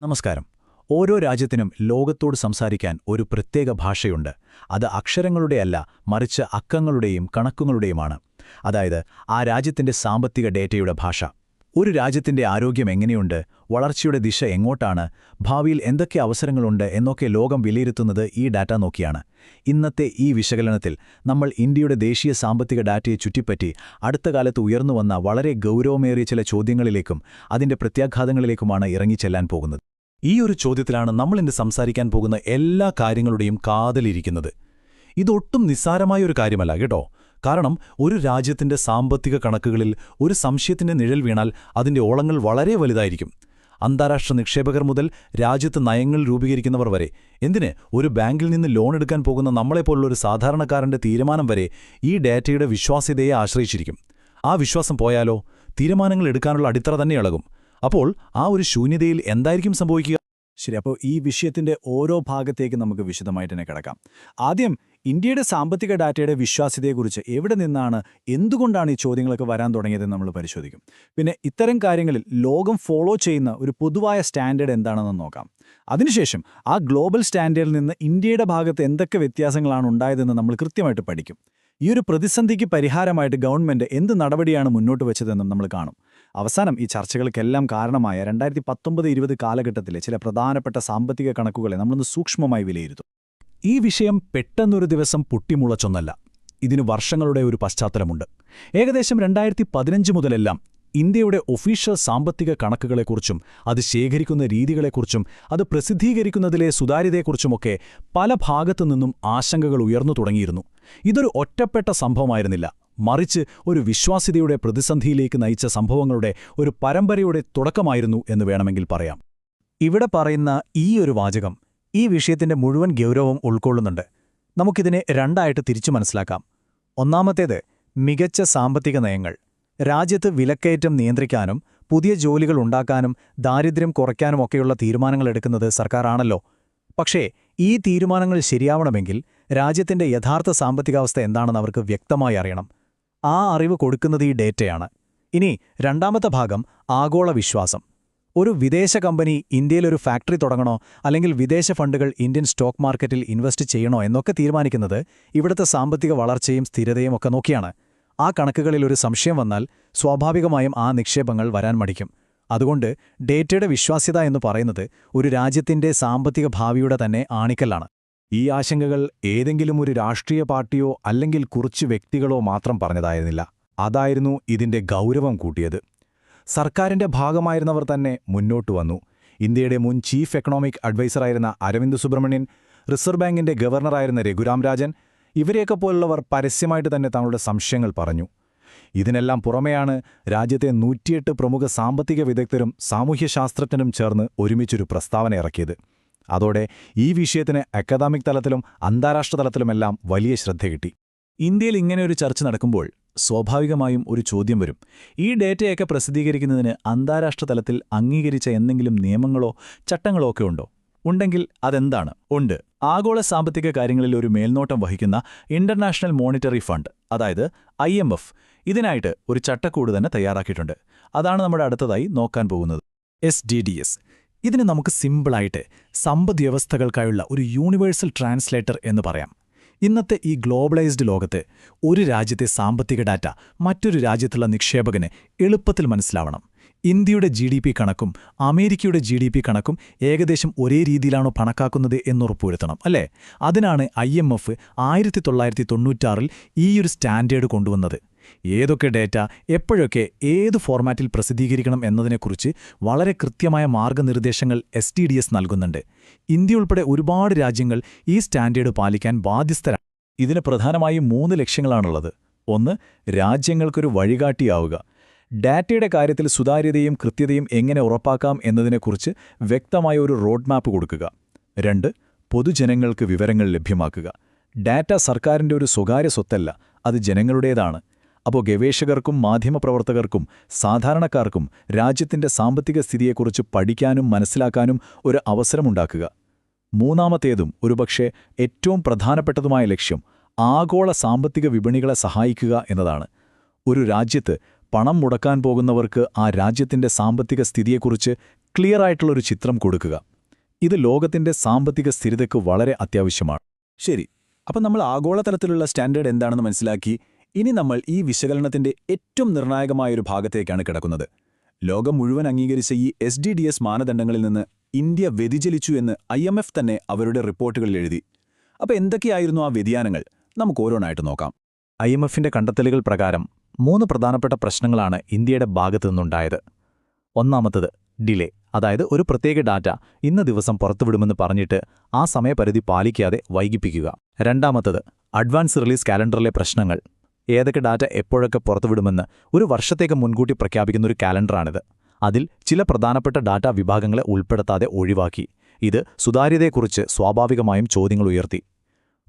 നമസ്കാരം. ഓരോ രാജ്യത്തിനും ലോകത്തോട് സംസാരിക്കാൻ ഒരു പ്രത്യേക ഭാഷയുണ്ട്. അത് അക്ഷരങ്ങളുടെയല്ല, മറിച്ച് അക്കങ്ങളുടെയും കണക്കുകളുടെയുമാണ്. അതായത്, ആ രാജ്യത്തിന്റെ സാമ്പത്തിക ഡേറ്റയുടെ ഭാഷ. ഒരു രാജ്യത്തിന്റെ ആരോഗ്യം എങ്ങനെയുണ്ട്, വളർച്ചയുടെ ദിശ എങ്ങോട്ടാണ്, ഭാവിയിൽ എന്തൊക്കെ അവസരങ്ങളുണ്ട് എന്നൊക്കെ ലോകം വിലയിരുത്തുന്നത് ഈ ഡാറ്റ നോക്കിയാണ്. ഇന്നത്തെ ഈ വിശകലനത്തിൽ നമ്മൾ ഇന്ത്യയുടെ ദേശീയ സാമ്പത്തിക ഡാറ്റയെ ചുറ്റിപ്പറ്റി അടുത്ത കാലത്ത് ഉയർന്നുവന്ന വളരെ ഗൗരവമേറിയ ചില ചോദ്യങ്ങളിലേക്കും അതിന്റെ പ്രത്യാഘാതങ്ങളിലേക്കുമാണ് ഇറങ്ങിച്ചെല്ലാൻ പോകുന്നത്. ഈ ഒരു ചോദ്യത്തിലാണ് നമ്മളിന്ന് സംസാരിക്കാൻ പോകുന്ന എല്ലാ കാര്യങ്ങളുടെയും കാതലിരിക്കുന്നത്. ഇതൊട്ടും നിസ്സാരമായൊരു കാര്യമല്ല കേട്ടോ. കാരണം ഒരു രാജ്യത്തിന്റെ സാമ്പത്തിക കണക്കുകളിൽ ഒരു സംശയത്തിന്റെ നിഴൽ വീണാൽ അതിന്റെ ഓളങ്ങൾ വളരെ വലുതായിരിക്കും. അന്താരാഷ്ട്ര നിക്ഷേപകർ മുതൽ രാജ്യത്ത് നയങ്ങൾ രൂപീകരിക്കുന്നവർ വരെ, എന്തിന് ഒരു ബാങ്കിൽ നിന്ന് ലോൺ എടുക്കാൻ പോകുന്ന നമ്മളെപ്പോലുള്ളൊരു സാധാരണക്കാരന്റെ തീരുമാനം വരെ ഈ ഡാറ്റയുടെ വിശ്വാസ്യതയെ ആശ്രയിച്ചിരിക്കും. ആ വിശ്വാസം പോയാലോ തീരുമാനങ്ങൾ എടുക്കാനുള്ള അടിത്തറ തന്നെ ഇളകും. അപ്പോൾ ആ ഒരു ശൂന്യതയിൽ എന്തായിരിക്കും സംഭവിക്കുക? ശരി, അപ്പോൾ ഈ വിഷയത്തിന്റെ ഓരോ ഭാഗത്തേക്ക് നമുക്ക് വിശദമായിട്ട് തന്നെ കിടക്കാം. ആദ്യം ഇന്ത്യയുടെ സാമ്പത്തിക ഡാറ്റയുടെ വിശ്വാസ്യതയെക്കുറിച്ച് എവിടെ നിന്നാണ്, എന്തുകൊണ്ടാണ് ഈ ചോദ്യങ്ങളൊക്കെ വരാൻ തുടങ്ങിയതെന്ന് നമ്മൾ പരിശോധിക്കും. പിന്നെ ഇത്തരം കാര്യങ്ങളിൽ ലോകം ഫോളോ ചെയ്യുന്ന ഒരു പൊതുവായ സ്റ്റാൻഡേർഡ് എന്താണെന്ന് നോക്കാം. അതിനുശേഷം ആ ഗ്ലോബൽ സ്റ്റാൻഡേർഡിൽ നിന്ന് ഇന്ത്യയുടെ ഭാഗത്ത് എന്തൊക്കെ വ്യത്യാസങ്ങളാണ് ഉണ്ടായതെന്ന് നമ്മൾ കൃത്യമായിട്ട് പഠിക്കും. ഈ ഒരു പ്രതിസന്ധിക്ക് പരിഹാരമായിട്ട് ഗവൺമെന്റ് എന്ത് നടപടിയാണ് മുന്നോട്ട് വെച്ചതെന്നും നമ്മൾ കാണും. അവസാനം ഈ ചർച്ചകൾക്കെല്ലാം കാരണമായ 2019-20 കാലഘട്ടത്തിലെ ചില പ്രധാനപ്പെട്ട സാമ്പത്തിക കണക്കുകളെ നമ്മളൊന്ന് സൂക്ഷ്മമായി വിലയിരുത്തും. ഈ വിഷയം പെട്ടെന്നൊരു ദിവസം പൊട്ടിമുളച്ചൊന്നല്ല. ഇതിന് വർഷങ്ങളുടെ ഒരു പശ്ചാത്തലമുണ്ട്. ഏകദേശം 2015 മുതലെല്ലാം ഇന്ത്യയുടെ ഒഫീഷ്യൽ സാമ്പത്തിക കണക്കുകളെക്കുറിച്ചും അത് ശേഖരിക്കുന്ന രീതികളെക്കുറിച്ചും അത് പ്രസിദ്ധീകരിക്കുന്നതിലെ സുതാര്യതയെക്കുറിച്ചുമൊക്കെ പല ഭാഗത്തുനിന്നും ആശങ്കകൾ ഉയർന്നു തുടങ്ങിയിരുന്നു. ഇതൊരു ഒറ്റപ്പെട്ട സംഭവമായിരുന്നില്ല, മറിച്ച് ഒരു വിശ്വാസ്യതയുടെ പ്രതിസന്ധിയിലേക്ക് നയിച്ച സംഭവങ്ങളുടെ ഒരു പരമ്പരയുടെ തുടക്കമായിരുന്നു എന്ന് വേണമെങ്കിൽ പറയാം. ഇവിടെ പറയുന്ന ഈ ഒരു വാചകം ഈ വിഷയത്തിന്റെ മുഴുവൻ ഗൗരവം ഉൾക്കൊള്ളുന്നുണ്ട്. നമുക്കിതിനെ രണ്ടായിട്ട് തിരിച്ചു മനസ്സിലാക്കാം. ഒന്നാമത്തേത്, മികച്ച സാമ്പത്തിക നയങ്ങൾ. രാജ്യത്ത് വിലക്കയറ്റം നിയന്ത്രിക്കാനും പുതിയ ജോലികൾ ഉണ്ടാക്കാനും ദാരിദ്ര്യം കുറയ്ക്കാനുമൊക്കെയുള്ള തീരുമാനങ്ങൾ എടുക്കുന്നത് സർക്കാരാണല്ലോ. പക്ഷേ ഈ തീരുമാനങ്ങൾ ശരിയാവണമെങ്കിൽ രാജ്യത്തിന്റെ യഥാർത്ഥ സാമ്പത്തികാവസ്ഥ എന്താണെന്ന് അവർക്ക് വ്യക്തമായി അറിയണം. ആ അറിവ് കൊടുക്കുന്നത് ഈ ഡേറ്റയാണ്. ഇനി രണ്ടാമത്തെ ഭാഗം, ആഗോള വിശ്വാസം. ഒരു വിദേശ കമ്പനി ഇന്ത്യയിലൊരു ഫാക്ടറി തുടങ്ങണോ അല്ലെങ്കിൽ വിദേശ ഫണ്ടുകൾ ഇന്ത്യൻ സ്റ്റോക്ക് മാർക്കറ്റിൽ ഇൻവെസ്റ്റ് ചെയ്യണോ എന്നൊക്കെ തീരുമാനിക്കുന്നത് ഇവിടുത്തെ സാമ്പത്തിക വളർച്ചയും സ്ഥിരതയും ഒക്കെ നോക്കിയാണ്. ആ കണക്കുകളിൽ ഒരു സംശയം വന്നാൽ സ്വാഭാവികമായും ആ നിക്ഷേപങ്ങൾ വരാൻ മടിക്കും. അതുകൊണ്ട് ഡേറ്റയുടെ വിശ്വാസ്യത എന്ന് പറയുന്നത് ഒരു രാജ്യത്തിന്റെ സാമ്പത്തിക ഭാവിയുടെ തന്നെ ആണിക്കല്ലാണ്. ഈ ആശങ്കകൾ ഏതെങ്കിലും ഒരു രാഷ്ട്രീയ പാർട്ടിയോ അല്ലെങ്കിൽ കുറച്ച് വ്യക്തികളോ മാത്രം പറഞ്ഞതായിരുന്നില്ല. അതായിരുന്നു ഇതിന്റെ ഗൗരവം കൂട്ടിയത്. സർക്കാരിന്റെ ഭാഗമായിരുന്നവർ തന്നെ മുന്നോട്ടു വന്നു. ഇന്ത്യയുടെ മുൻ ചീഫ് എക്കണോമിക് അഡ്വൈസറായിരുന്ന അരവിന്ദ് സുബ്രഹ്മണ്യൻ, റിസർവ് ബാങ്കിന്റെ ഗവർണറായിരുന്ന രഘുറാം രാജൻ, ഇവരെയൊക്കെ പോലുള്ളവർ പരസ്യമായിട്ട് തന്നെ തങ്ങളുടെ സംശയങ്ങൾ പറഞ്ഞു. ഇതിനെല്ലാം പുറമെയാണ് രാജ്യത്തെ 108 പ്രമുഖ സാമ്പത്തിക വിദഗ്ധരും സാമൂഹ്യശാസ്ത്രജ്ഞരും ചേർന്ന് ഒരുമിച്ചൊരു പ്രസ്താവന ഇറക്കിയത്. അതോടെ ഈ വിഷയത്തിന് അക്കാദമിക് തലത്തിലും അന്താരാഷ്ട്ര തലത്തിലുമെല്ലാം വലിയ ശ്രദ്ധ കിട്ടി. ഇന്ത്യയിൽ ഇങ്ങനെയൊരു ചർച്ച നടക്കുമ്പോൾ സ്വാഭാവികമായും ഒരു ചോദ്യം വരും. ഈ ഡേറ്റയൊക്കെ പ്രസിദ്ധീകരിക്കുന്നതിന് അന്താരാഷ്ട്ര തലത്തിൽ അംഗീകരിച്ച എന്തെങ്കിലും നിയമങ്ങളോ ചട്ടങ്ങളോ ഒക്കെ ഉണ്ടോ? ഉണ്ടെങ്കിൽ അതെന്താണ്? ഉണ്ട്. ആഗോള സാമ്പത്തിക കാര്യങ്ങളിൽ ഒരു മേൽനോട്ടം വഹിക്കുന്ന ഇന്റർനാഷണൽ മോണിറ്ററി ഫണ്ട്, അതായത് IMF, ഇതിനായിട്ട് ഒരു ചട്ടക്കൂട് തന്നെ തയ്യാറാക്കിയിട്ടുണ്ട്. അതാണ് നമ്മുടെ അടുത്തതായി നോക്കാൻ പോകുന്നത്, SDDS. ഇതിന് നമുക്ക് സിമ്പിളായിട്ട് സമ്പദ്വ്യവസ്ഥകൾക്കായുള്ള ഒരു യൂണിവേഴ്സൽ ട്രാൻസ്ലേറ്റർ എന്ന് പറയാം. ഇന്നത്തെ ഈ ഗ്ലോബലൈസ്ഡ് ലോകത്ത് ഒരു രാജ്യത്തെ സാമ്പത്തിക ഡാറ്റ മറ്റൊരു രാജ്യത്തുള്ള നിക്ഷേപകന് എളുപ്പത്തിൽ മനസ്സിലാവണം. ഇന്ത്യയുടെ GDP കണക്കും അമേരിക്കയുടെ GDP കണക്കും ഏകദേശം ഒരേ രീതിയിലാണോ കണക്കാക്കുന്നത് എന്നുറപ്പുവരുത്തണം, അല്ലേ? അതിനാണ് IMF 1996-ൽ ഈയൊരു സ്റ്റാൻഡേർഡ് കൊണ്ടുവന്നത്. ഏതൊക്കെ ഡേറ്റ എപ്പോഴൊക്കെ ഏത് ഫോർമാറ്റിൽ പ്രസിദ്ധീകരിക്കണം എന്നതിനെക്കുറിച്ച് വളരെ കൃത്യമായ മാർഗനിർദ്ദേശങ്ങൾ SDDS നൽകുന്നുണ്ട്. ഇന്ത്യ ഉൾപ്പെടെ ഒരുപാട് രാജ്യങ്ങൾ ഈ സ്റ്റാൻഡേർഡ് പാലിക്കാൻ ബാധ്യസ്ഥരാണ്. ഇതിന് പ്രധാനമായും 3 ലക്ഷ്യങ്ങളാണുള്ളത്. ഒന്ന്, രാജ്യങ്ങൾക്കൊരു വഴികാട്ടിയാവുക. ഡാറ്റയുടെ കാര്യത്തിൽ സുതാര്യതയും കൃത്യതയും എങ്ങനെ ഉറപ്പാക്കാം എന്നതിനെക്കുറിച്ച് വ്യക്തമായ ഒരു റോഡ് മാപ്പ് കൊടുക്കുക. 2, പൊതുജനങ്ങൾക്ക് വിവരങ്ങൾ ലഭ്യമാക്കുക. ഡാറ്റ സർക്കാരിൻ്റെ ഒരു സ്വകാര്യ സ്വത്തല്ല, അത് ജനങ്ങളുടേതാണ്. അപ്പോൾ ഗവേഷകർക്കും മാധ്യമപ്രവർത്തകർക്കും സാധാരണക്കാർക്കും രാജ്യത്തിന്റെ സാമ്പത്തിക സ്ഥിതിയെക്കുറിച്ച് പഠിക്കാനും മനസ്സിലാക്കാനും ഒരു അവസരമുണ്ടാക്കുക. മൂന്നാമത്തേതും ഒരുപക്ഷെ ഏറ്റവും പ്രധാനപ്പെട്ടതുമായ ലക്ഷ്യം ആഗോള സാമ്പത്തിക വിപണികളെ സഹായിക്കുക എന്നതാണ്. ഒരു രാജ്യത്ത് പണം മുടക്കാൻ പോകുന്നവർക്ക് ആ രാജ്യത്തിന്റെ സാമ്പത്തിക സ്ഥിതിയെക്കുറിച്ച് ക്ലിയറായിട്ടുള്ളൊരു ചിത്രം കൊടുക്കുക. ഇത് ലോകത്തിന്റെ സാമ്പത്തിക സ്ഥിരതയ്ക്ക് വളരെ അത്യാവശ്യമാണ്. ശരി, അപ്പം നമ്മൾ ആഗോളതലത്തിലുള്ള സ്റ്റാൻഡേർഡ് എന്താണെന്ന് മനസ്സിലാക്കി. ഇനി നമ്മൾ ഈ വിശകലനത്തിന്റെ ഏറ്റവും നിർണായകമായൊരു ഭാഗത്തേക്കാണ് കിടക്കുന്നത്. ലോകം മുഴുവൻ അംഗീകരിച്ച ഈ SDDS മാനദണ്ഡങ്ങളിൽ നിന്ന് ഇന്ത്യ വ്യതിചലിച്ചു എന്ന് IMF തന്നെ അവരുടെ റിപ്പോർട്ടുകളിൽ എഴുതി. അപ്പോൾ എന്തൊക്കെയായിരുന്നു ആ വ്യതിയാനങ്ങൾ? നമുക്ക് ഓരോന്നായിട്ട് നോക്കാം. IMFന്റെ കണ്ടെത്തലുകൾ പ്രകാരം 3 പ്രധാനപ്പെട്ട പ്രശ്നങ്ങളാണ് ഇന്ത്യയുടെ ഭാഗത്തു നിന്നുണ്ടായത്. ഒന്നാമത്തത് ഡിലേ, അതായത് ഒരു പ്രത്യേക ഡാറ്റ ഇന്ന ദിവസം പുറത്തുവിടുമെന്ന് പറഞ്ഞിട്ട് ആ സമയപരിധി പാലിക്കാതെ വൈകിപ്പിക്കുക. രണ്ടാമത്തത് അഡ്വാൻസ് റിലീസ് കാലണ്ടറിലെ പ്രശ്നങ്ങൾ. ഏതൊക്കെ ഡാറ്റ എപ്പോഴൊക്കെ പുറത്തുവിടുമെന്ന് ഒരു വർഷത്തേക്ക് മുൻകൂട്ടി പ്രഖ്യാപിക്കുന്നൊരു കാലണ്ടറാണിത്. അതിൽ ചില പ്രധാനപ്പെട്ട ഡാറ്റാ വിഭാഗങ്ങളെ ഉൾപ്പെടുത്താതെ ഒഴിവാക്കി. ഇത് സുതാര്യതയെക്കുറിച്ച് സ്വാഭാവികമായും ചോദ്യങ്ങൾ ഉയർത്തി.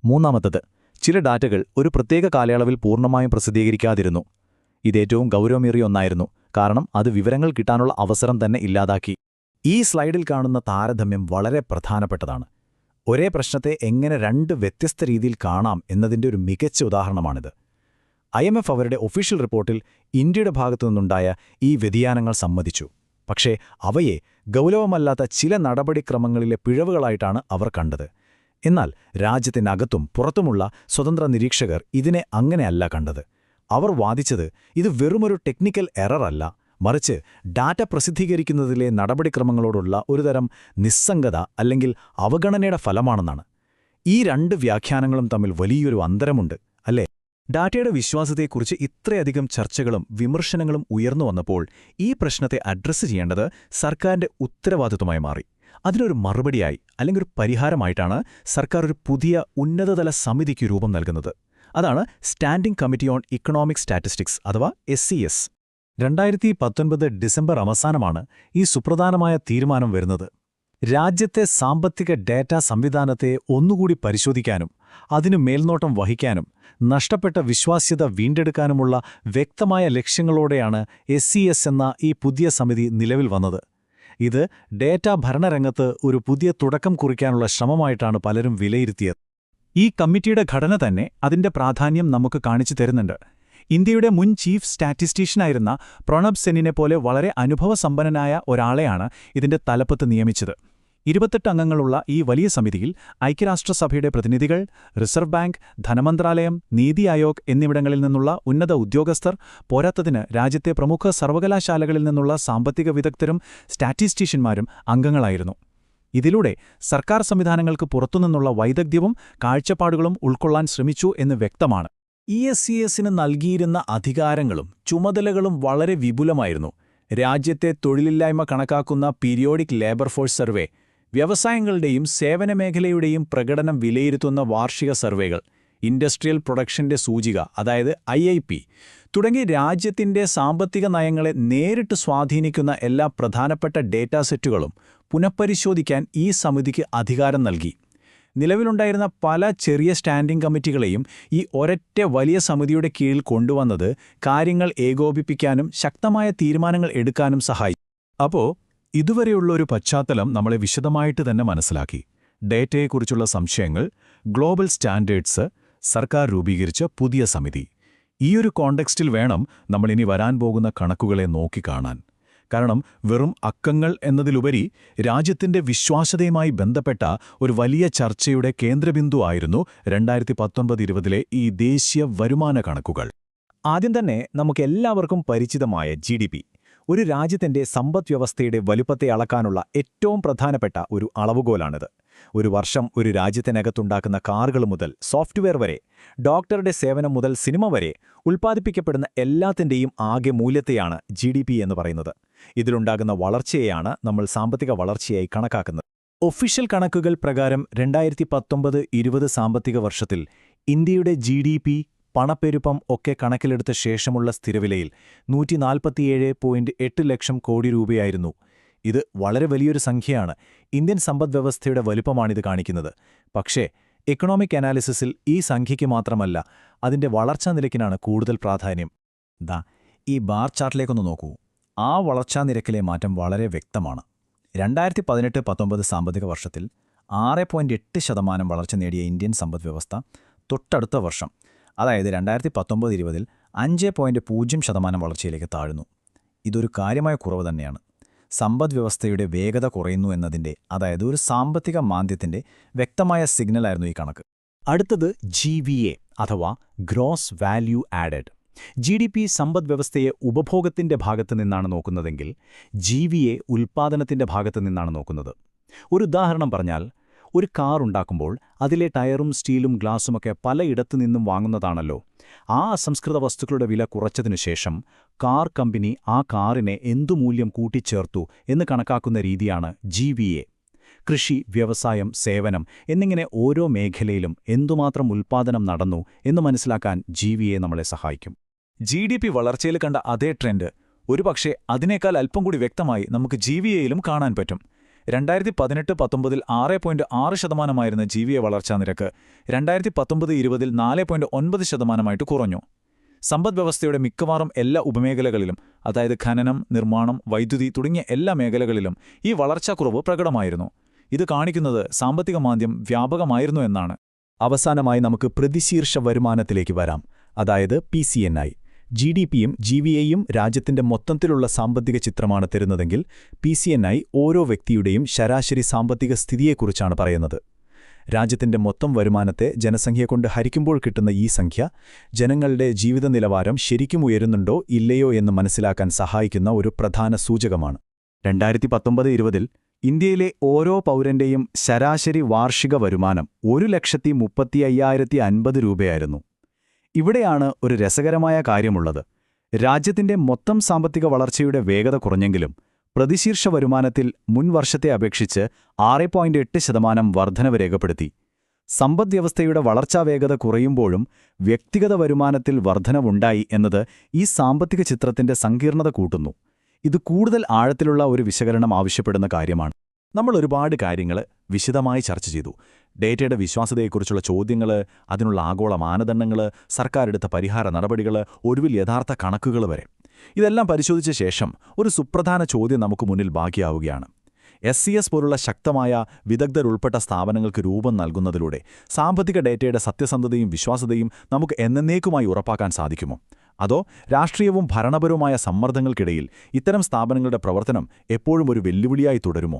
മൂന്നാമത്തത് ചില ഡാറ്റകൾ ഒരു പ്രത്യേക കാലയളവിൽ പൂർണ്ണമായും പ്രസിദ്ധീകരിക്കാതിരുന്നു. ഇതേറ്റവും ഗൗരവമേറിയ ഒന്നായിരുന്നു, കാരണം അത് വിവരങ്ങൾ കിട്ടാനുള്ള അവസരം തന്നെ ഇല്ലാതാക്കി. ഈ സ്ലൈഡിൽ കാണുന്ന താരതമ്യം വളരെ പ്രധാനപ്പെട്ടതാണ്. ഒരേ പ്രശ്നത്തെ എങ്ങനെ 2 വ്യത്യസ്ത രീതിയിൽ കാണാം എന്നതിൻ്റെ ഒരു മികച്ച ഉദാഹരണമാണിത്. IMF അവരുടെ ഒഫീഷ്യൽ റിപ്പോർട്ടിൽ ഇന്ത്യയുടെ ഭാഗത്തുനിന്നുണ്ടായ ഈ വ്യതിയാനങ്ങൾ സമ്മതിച്ചു. പക്ഷേ അവയെ ഗൗരവമല്ലാത്ത ചില നടപടിക്രമങ്ങളിലെ പിഴവുകളായിട്ടാണ് അവർ കണ്ടത്. എന്നാൽ രാജ്യത്തിനകത്തും പുറത്തുമുള്ള സ്വതന്ത്ര നിരീക്ഷകർ ഇതിനെ അങ്ങനെയല്ല കണ്ടത്. അവർ വാദിച്ചത് ഇത് വെറുമൊരു ടെക്നിക്കൽ എറർ അല്ല, മറിച്ച് ഡാറ്റ പ്രസിദ്ധീകരിക്കുന്നതിലെ നടപടിക്രമങ്ങളോടുള്ള ഒരുതരം നിസ്സംഗത അല്ലെങ്കിൽ അവഗണനയുടെ ഫലമാണെന്നാണ്. ഈ 2 വ്യാഖ്യാനങ്ങളും തമ്മിൽ വലിയൊരു അന്തരമുണ്ട്, അല്ലേ? ഡാറ്റയുടെ വിശ്വാസ്യതയെക്കുറിച്ച് ഇത്രയധികം ചർച്ചകളും വിമർശനങ്ങളും ഉയർന്നു വന്നപ്പോൾ ഈ പ്രശ്നത്തെ അഡ്രസ്സ് ചെയ്യേണ്ടത് സർക്കാരിന്റെ ഉത്തരവാദിത്വമായി മാറി. അതിനൊരു മറുപടിയായി അല്ലെങ്കിൽ ഒരു പരിഹാരമായിട്ടാണ് സർക്കാർ ഒരു പുതിയ ഉന്നതതല സമിതിക്ക് രൂപം നൽകുന്നത്. അതാണ് standing committee on economic statistics അഥവാ SCS. 2019 ഡിസംബർ അവസാനമാണ് ഈ സുപ്രധാനമായ തീരുമാനം വരുന്നത്. രാജ്യത്തെ സാമ്പത്തിക ഡാറ്റാ സംവിധാനത്തെ ഒന്നുകൂടി പരിശോധിക്കാനും അതിനു മേൽനോട്ടം വഹിക്കാനും നഷ്ടപ്പെട്ട വിശ്വാസ്യത വീണ്ടെടുക്കാനുമുള്ള വ്യക്തമായ ലക്ഷ്യങ്ങളോടെയാണ് SCS എന്ന ഈ പുതിയ സമിതി നിലവിൽ വന്നത്. ഇത് ഡാറ്റാ ഭരണരംഗത്ത് ഒരു പുതിയ തുടക്കം കുറിക്കാനുള്ള ശ്രമമായിട്ടാണ് പലരും വിലയിരുത്തിയത്. ഈ കമ്മിറ്റിയുടെ ഘടന തന്നെ അതിന്റെ പ്രാധാന്യം നമുക്ക് കാണിച്ചു തരുന്നുണ്ട്. ഇന്ത്യയുടെ മുൻ ചീഫ് സ്റ്റാറ്റിസ്റ്റീഷ്യനായിരുന്ന പ്രണബ് സെന്നിനെ പോലെ വളരെ അനുഭവസമ്പന്നനായ ഒരാളെയാണ് ഇതിന്റെ തലപ്പത്ത് നിയമിച്ചത്. 28 അംഗങ്ങളുള്ള ഈ വലിയ സമിതിയിൽ ഐക്യരാഷ്ട്രസഭയുടെ പ്രതിനിധികൾ, റിസർവ് ബാങ്ക്, ധനമന്ത്രാലയം, നീതി ആയോഗ് എന്നിവിടങ്ങളിൽ നിന്നുള്ള ഉന്നത ഉദ്യോഗസ്ഥർ, പോരാത്തതിന് രാജ്യത്തെ പ്രമുഖ സർവകലാശാലകളിൽ നിന്നുള്ള സാമ്പത്തിക വിദഗ്ധരും സ്റ്റാറ്റിസ്റ്റീഷ്യന്മാരും അംഗങ്ങളായിരുന്നു. ഇതിലൂടെ സർക്കാർ സംവിധാനങ്ങൾക്ക് പുറത്തുനിന്നുള്ള വൈദഗ്ധ്യവും കാഴ്ചപ്പാടുകളും ഉൾക്കൊള്ളാൻ ശ്രമിച്ചു എന്ന് വ്യക്തമാണ്. SCSന് നൽകിയിരുന്ന അധികാരങ്ങളും ചുമതലകളും വളരെ വിപുലമായിരുന്നു. രാജ്യത്തെ തൊഴിലില്ലായ്മ കണക്കാക്കുന്ന പീരിയോഡിക് ലേബർ ഫോഴ്സ് സർവേ, വ്യവസായങ്ങളുടെയും സേവനമേഖലയുടെയും പ്രകടനം വിലയിരുത്തുന്ന വാർഷിക സർവേകൾ, ഇൻഡസ്ട്രിയൽ പ്രൊഡക്ഷന്റെ സൂചിക അതായത് IIP തുടങ്ങി രാജ്യത്തിന്റെ സാമ്പത്തിക നയങ്ങളെ നേരിട്ട് സ്വാധീനിക്കുന്ന എല്ലാ പ്രധാനപ്പെട്ട ഡേറ്റാ സെറ്റുകളും പുനഃപരിശോധിക്കാൻ ഈ സമിതിക്ക് അധികാരം നൽകി. നിലവിലുണ്ടായിരുന്ന പല ചെറിയ സ്റ്റാൻഡിംഗ് കമ്മിറ്റികളെയും ഈ ഒരൊറ്റ വലിയ സമിതിയുടെ കീഴിൽ കൊണ്ടുവന്നത് കാര്യങ്ങൾ ഏകോപിപ്പിക്കാനും ശക്തമായ തീരുമാനങ്ങൾ എടുക്കാനും സഹായിച്ചു. അപ്പോൾ ഇതുവരെയുള്ള ഒരു പശ്ചാത്തലം നമ്മളെ വിശദമായിട്ട് തന്നെ മനസ്സിലാക്കി. ഡേറ്റയെക്കുറിച്ചുള്ള സംശയങ്ങൾ, ഗ്ലോബൽ സ്റ്റാൻഡേർഡ്സ്, സർക്കാർ രൂപീകരിച്ച പുതിയ സമിതി. ഈയൊരു കോണ്ടെക്സ്റ്റിൽ വേണം നമ്മളിനി വരാൻ പോകുന്ന കണക്കുകളെ നോക്കിക്കാണാൻ. കാരണം വെറും അക്കങ്ങൾ എന്നതിലുപരി രാജ്യത്തിന്റെ വിശ്വാസ്യതയുമായി ബന്ധപ്പെട്ട ഒരു വലിയ ചർച്ചയുടെ കേന്ദ്രബിന്ദു ആയിരുന്നു 2019-20 ഈ ദേശീയ വരുമാന കണക്കുകൾ. ആദ്യം തന്നെ നമുക്കെല്ലാവർക്കും പരിചിതമായ GDP. ഒരു രാജ്യത്തിന്റെ സമ്പദ്വ്യവസ്ഥയുടെ വലുപ്പത്തെ അളക്കാനുള്ള ഏറ്റവും പ്രധാനപ്പെട്ട ഒരു അളവുകോലാണിത്. ഒരു വർഷം ഒരു രാജ്യത്തിനകത്തുണ്ടാക്കുന്ന കാറുകൾ മുതൽ സോഫ്റ്റ്വെയർ വരെ, ഡോക്ടറുടെ സേവനം മുതൽ സിനിമ വരെ ഉൽപ്പാദിപ്പിക്കപ്പെടുന്ന എല്ലാത്തിൻ്റെയും ആകെ മൂല്യത്തെയാണ് GDP എന്ന് പറയുന്നത്. ഇതിലുണ്ടാകുന്ന വളർച്ചയെയാണ് നമ്മൾ സാമ്പത്തിക വളർച്ചയായി കണക്കാക്കുന്നത്. ഒഫീഷ്യൽ കണക്കുകൾ പ്രകാരം 2019-20 സാമ്പത്തിക വർഷത്തിൽ ഇന്ത്യയുടെ GDP, പണപ്പെരുപ്പം ഒക്കെ കണക്കിലെടുത്ത ശേഷമുള്ള സ്ഥിരവിലയിൽ 147.8 ലക്ഷം കോടി രൂപയായിരുന്നു. ഇത് വളരെ വലിയൊരു സംഖ്യയാണ്. ഇന്ത്യൻ സമ്പദ്വ്യവസ്ഥയുടെ വലുപ്പമാണിത് കാണിക്കുന്നത്. പക്ഷേ എക്കണോമിക് അനാലിസിസിൽ ഈ സംഖ്യയ്ക്ക് മാത്രമല്ല, അതിന്റെ വളർച്ചാ നിരക്കിനാണ് കൂടുതൽ പ്രാധാന്യം. ഈ ബാർ ചാർട്ടിലേക്കൊന്ന് നോക്കൂ. ആ വളർച്ചാ നിരക്കിലെ മാറ്റം വളരെ വ്യക്തമാണ്. 2018-19 സാമ്പത്തിക വർഷത്തിൽ 6.8% വളർച്ച നേടിയ ഇന്ത്യൻ സമ്പദ്വ്യവസ്ഥ തൊട്ടടുത്ത വർഷം, അതായത് 2019-20 5.0% വളർച്ചയിലേക്ക് താഴ്ന്നു. ഇതൊരു കാര്യമായ കുറവ് തന്നെയാണ്. സമ്പദ്വ്യവസ്ഥയുടെ വേഗത കുറയുന്നു എന്നതിൻ്റെ, അതായത് ഒരു സാമ്പത്തിക മാന്ദ്യത്തിൻ്റെ വ്യക്തമായ സിഗ്നലായിരുന്നു ഈ കണക്ക്. അടുത്തത് GVA അഥവാ ഗ്രോസ് വാല്യൂ ആഡഡ്. GDP സമ്പദ്വ്യവസ്ഥയെ ഉപഭോഗത്തിന്റെ ഭാഗത്തു നിന്നാണ് നോക്കുന്നതെങ്കിൽ GVA ഉൽപ്പാദനത്തിന്റെ ഭാഗത്തു നിന്നാണ് നോക്കുന്നത്. ഒരു ഉദാഹരണം പറഞ്ഞാൽ, ഒരു കാർ ഉണ്ടാക്കുമ്പോൾ അതിലെ ടയറും സ്റ്റീലും ഗ്ലാസുമൊക്കെ പലയിടത്തു നിന്നും വാങ്ങുന്നതാണല്ലോ. ആ അസംസ്കൃത വസ്തുക്കളുടെ വില കുറച്ചതിനു ശേഷം കാർ കമ്പനി ആ കാറിനെ എന്തു മൂല്യം കൂട്ടിച്ചേർത്തു എന്ന് കണക്കാക്കുന്ന രീതിയാണ് GVA. കൃഷി, വ്യവസായം, സേവനം എന്നിങ്ങനെ ഓരോ മേഖലയിലും എന്തുമാത്രം ഉൽപ്പാദനം നടന്നു എന്ന് മനസ്സിലാക്കാൻ GVA നമ്മളെ സഹായിക്കും. GDP വളർച്ചയിൽ കണ്ട അതേ ട്രെൻഡ് ഒരുപക്ഷെ അതിനേക്കാൾ അല്പം കൂടി വ്യക്തമായി നമുക്ക് GVAയിലും കാണാൻ പറ്റും. 2018-19 6.6% GVA വളർച്ചാ നിരക്ക് 2019-20 4.9% കുറഞ്ഞു. സമ്പദ്വ്യവസ്ഥയുടെ മിക്കവാറും എല്ലാ ഉപമേഖലകളിലും, അതായത് ഖനനം, നിർമ്മാണം, വൈദ്യുതി തുടങ്ങിയ എല്ലാ മേഖലകളിലും ഈ വളർച്ചാക്കുറവ് പ്രകടമായിരുന്നു. ഇത് കാണിക്കുന്നത് സാമ്പത്തിക മാന്ദ്യം വ്യാപകമായിരുന്നു എന്നാണ്. അവസാനമായി നമുക്ക് പ്രതിശീർഷ വരുമാനത്തിലേക്ക് വരാം, അതായത് PCNI. GDPയും GVAയും രാജ്യത്തിന്റെ മൊത്തത്തിലുള്ള സാമ്പത്തിക ചിത്രമാണ് തരുന്നതെങ്കിൽ PCNI ഓരോ വ്യക്തിയുടെയും ശരാശരി സാമ്പത്തിക സ്ഥിതിയെക്കുറിച്ചാണ് പറയുന്നത്. രാജ്യത്തിന്റെ മൊത്തം വരുമാനത്തെ ജനസംഖ്യ കൊണ്ട് ഹരിക്കുമ്പോൾ കിട്ടുന്ന ഈ സംഖ്യ ജനങ്ങളുടെ ജീവിത നിലവാരം ശരിക്കും ഉയരുന്നുണ്ടോ ഇല്ലയോ എന്ന് മനസ്സിലാക്കാൻ സഹായിക്കുന്ന ഒരു പ്രധാന സൂചകമാണ്. 2019-20 ഇന്ത്യയിലെ ഓരോ പൗരന്റെയും ശരാശരി വാർഷിക വരുമാനം 1,35,050 രൂപയായിരുന്നു. ഇവിടെയാണ് ഒരു രസകരമായ കാര്യമുള്ളത്. രാജ്യത്തിന്റെ മൊത്തം സാമ്പത്തിക വളർച്ചയുടെ വേഗത കുറഞ്ഞെങ്കിലും പ്രതിശീർഷ വരുമാനത്തിൽ മുൻ വർഷത്തെ അപേക്ഷിച്ച് 6.8% വർധനവ് രേഖപ്പെടുത്തി. സമ്പദ്വ്യവസ്ഥയുടെ വളർച്ചാ വേഗത കുറയുമ്പോഴും വ്യക്തിഗത വരുമാനത്തിൽ വർധനവുണ്ടായി എന്നത് ഈ സാമ്പത്തിക ചിത്രത്തിന്റെ സങ്കീർണത കൂട്ടുന്നു. ഇത് കൂടുതൽ ആഴത്തിലുള്ള ഒരു വിശകലനം ആവശ്യപ്പെടുന്ന കാര്യമാണ്. നമ്മൾ ഒരുപാട് കാര്യങ്ങൾ വിശദമായി ചർച്ച ചെയ്തു. ഡേറ്റയുടെ വിശ്വാസ്യതയെക്കുറിച്ചുള്ള ചോദ്യങ്ങൾ, അതിനുള്ള ആഗോള മാനദണ്ഡങ്ങൾ, സർക്കാരെടുത്ത പരിഹാര നടപടികൾ, ഒടുവിൽ യഥാർത്ഥ കണക്കുകൾ വരെ. ഇതെല്ലാം പരിശോധിച്ച ശേഷം ഒരു സുപ്രധാന ചോദ്യം നമുക്ക് മുന്നിൽ ബാക്കിയാവുകയാണ്. SCS പോലുള്ള ശക്തമായ വിദഗ്ധരുൾപ്പെട്ട സ്ഥാപനങ്ങൾക്ക് രൂപം നൽകുന്നതിലൂടെ സാമ്പത്തിക ഡേറ്റയുടെ സത്യസന്ധതയും വിശ്വാസ്യതയും നമുക്ക് എന്നേക്കുമായി ഉറപ്പാക്കാൻ സാധിക്കുമോ? അതോ രാഷ്ട്രീയവും ഭരണപരവുമായ സമ്മർദ്ദങ്ങൾക്കിടയിൽ ഇത്തരം സ്ഥാപനങ്ങളുടെ പ്രവർത്തനം എപ്പോഴും ഒരു വെല്ലുവിളിയായി തുടരുമോ?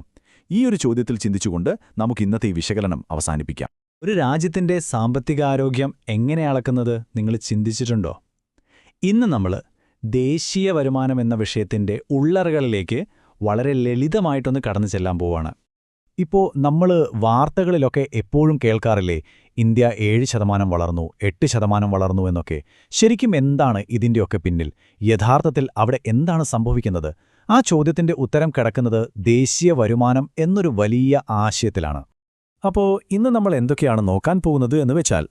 ഈ ഒരു ചോദ്യത്തിൽ ചിന്തിച്ചുകൊണ്ട് നമുക്ക് ഇന്നത്തെ ഈ വിശകലനം അവസാനിപ്പിക്കാം. ഒരു രാജ്യത്തിന്റെ സാമ്പത്തികാരോഗ്യം എങ്ങനെ അളക്കുന്നത് നിങ്ങൾ ചിന്തിച്ചിട്ടുണ്ടോ? ഇന്ന് നമ്മൾ ദേശീയ വരുമാനം എന്ന വിഷയത്തിന്റെ ഉള്ളറകളിലേക്ക് വളരെ ലളിതമായിട്ടൊന്ന് കടന്നു ചെല്ലാൻ പോവാണ്. ഇപ്പോൾ നമ്മൾ വാർത്തകളിലൊക്കെ എപ്പോഴും കേൾക്കാറില്ലേ, ഇന്ത്യ 7% വളർന്നു, 8% വളർന്നു എന്നൊക്കെ. ശരിക്കും എന്താണ് ഇതിൻ്റെയൊക്കെ പിന്നിൽ? യഥാർത്ഥത്തിൽ അവിടെ എന്താണ് സംഭവിക്കുന്നത്? ആ ചോദ്യത്തിന്റെ ഉത്തരം കിടക്കുന്നത് ദേശീയ വരുമാനം എന്നൊരു വലിയ ആശയത്തിലാണ്. അപ്പോൾ ഇന്ന് നമ്മൾ എന്തൊക്കെയാണ് നോക്കാൻ പോകുന്നത് എന്ന് വെച്ചാൽ,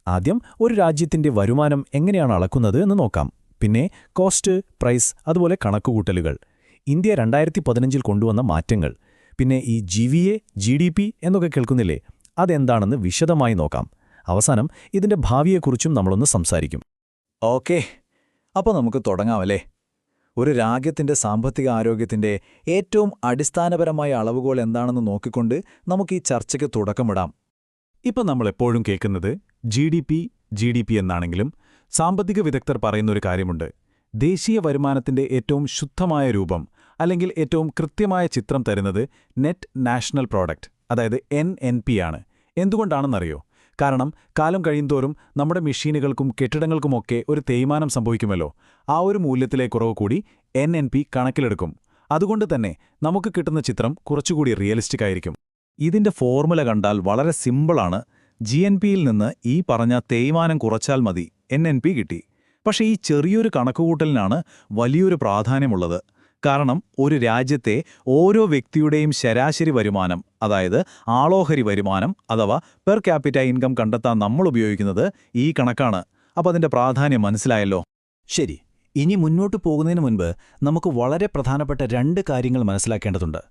ആദ്യം ഒരു രാജ്യത്തിന്റെ വരുമാനം എങ്ങനെയാണ് അളക്കുന്നത് എന്ന് നോക്കാം. പിന്നെ കോസ്റ്റ്, പ്രൈസ്, അതുപോലെ കണക്കുകൂട്ടലുകൾ, ഇന്ത്യ 2015 കൊണ്ടുവന്ന മാറ്റങ്ങൾ, പിന്നെ ഈ GVA, GDP എന്നൊക്കെ കേൾക്കുന്നില്ലേ, അതെന്താണെന്ന് വിശദമായി നോക്കാം. അവസാനം ഇതിന്റെ ഭാവിയെക്കുറിച്ചും നമ്മളൊന്ന് സംസാരിക്കും. ഓക്കേ, അപ്പോൾ നമുക്ക് തുടങ്ങാമല്ലേ? ഒരു രാജ്യത്തിന്റെ സാമ്പത്തിക ആരോഗ്യത്തിന്റെ ഏറ്റവും അടിസ്ഥാനപരമായ അളവുകോൽ എന്താണെന്ന് നോക്കിക്കൊണ്ട് നമുക്ക് ഈ ചർച്ചയ്ക്ക് തുടക്കമിടാം. ഇപ്പം നമ്മളെപ്പോഴും കേൾക്കുന്നത് GDP എന്നാണെങ്കിലും സാമ്പത്തിക വിദഗ്ധർ പറയുന്നൊരു കാര്യമുണ്ട്. ദേശീയ വരുമാനത്തിന്റെ ഏറ്റവും ശുദ്ധമായ രൂപം അല്ലെങ്കിൽ ഏറ്റവും കൃത്യമായ ചിത്രം തരുന്നത് നെറ്റ് നാഷണൽ പ്രോഡക്റ്റ്, അതായത് NNP ആണ്. എന്തുകൊണ്ടാണെന്നറിയോ? കാരണം കാലം കഴിയുന്തോറും നമ്മുടെ മെഷീനുകൾക്കും കെട്ടിടങ്ങൾക്കുമൊക്കെ ഒരു തേയ്മാനം സംഭവിക്കുമല്ലോ. ആ ഒരു മൂല്യത്തിലെ കുറവ് കൂടി NNP കണക്കിലെടുക്കും. അതുകൊണ്ട് തന്നെ നമുക്ക് കിട്ടുന്ന ചിത്രം കുറച്ചുകൂടി റിയലിസ്റ്റിക് ആയിരിക്കും. ഇതിന്റെ ഫോർമുല കണ്ടാൽ വളരെ സിമ്പിളാണ്. GNPയിൽ നിന്ന് ഈ പറഞ്ഞ തേയ്മാനം കുറച്ചാൽ മതി, NNP കിട്ടി. പക്ഷേ ഈ ചെറിയൊരു കണക്കുകൂട്ടലിനാണ് വലിയൊരു പ്രാധാന്യമുള്ളത്. കാരണം ഒരു രാജ്യത്തെ ഓരോ വ്യക്തിയുടെയും ശരാശരി വരുമാനം, അതായത് ആളോഹരി വരുമാനം അഥവാ പെർ ക്യാപിറ്റ ഇൻകം കണ്ടെത്താൻ നമ്മൾ ഉപയോഗിക്കുന്നത് ഈ കണക്കാണ്. അപ്പോൾ അതിന്റെ പ്രാധാന്യം മനസ്സിലായല്ലോ. ശരി, ഇനി മുന്നോട്ട് പോകുന്നതിന് മുൻപ് നമുക്ക് വളരെ പ്രധാനപ്പെട്ട 2 കാര്യങ്ങൾ മനസ്സിലാക്കേണ്ടതുണ്ട്.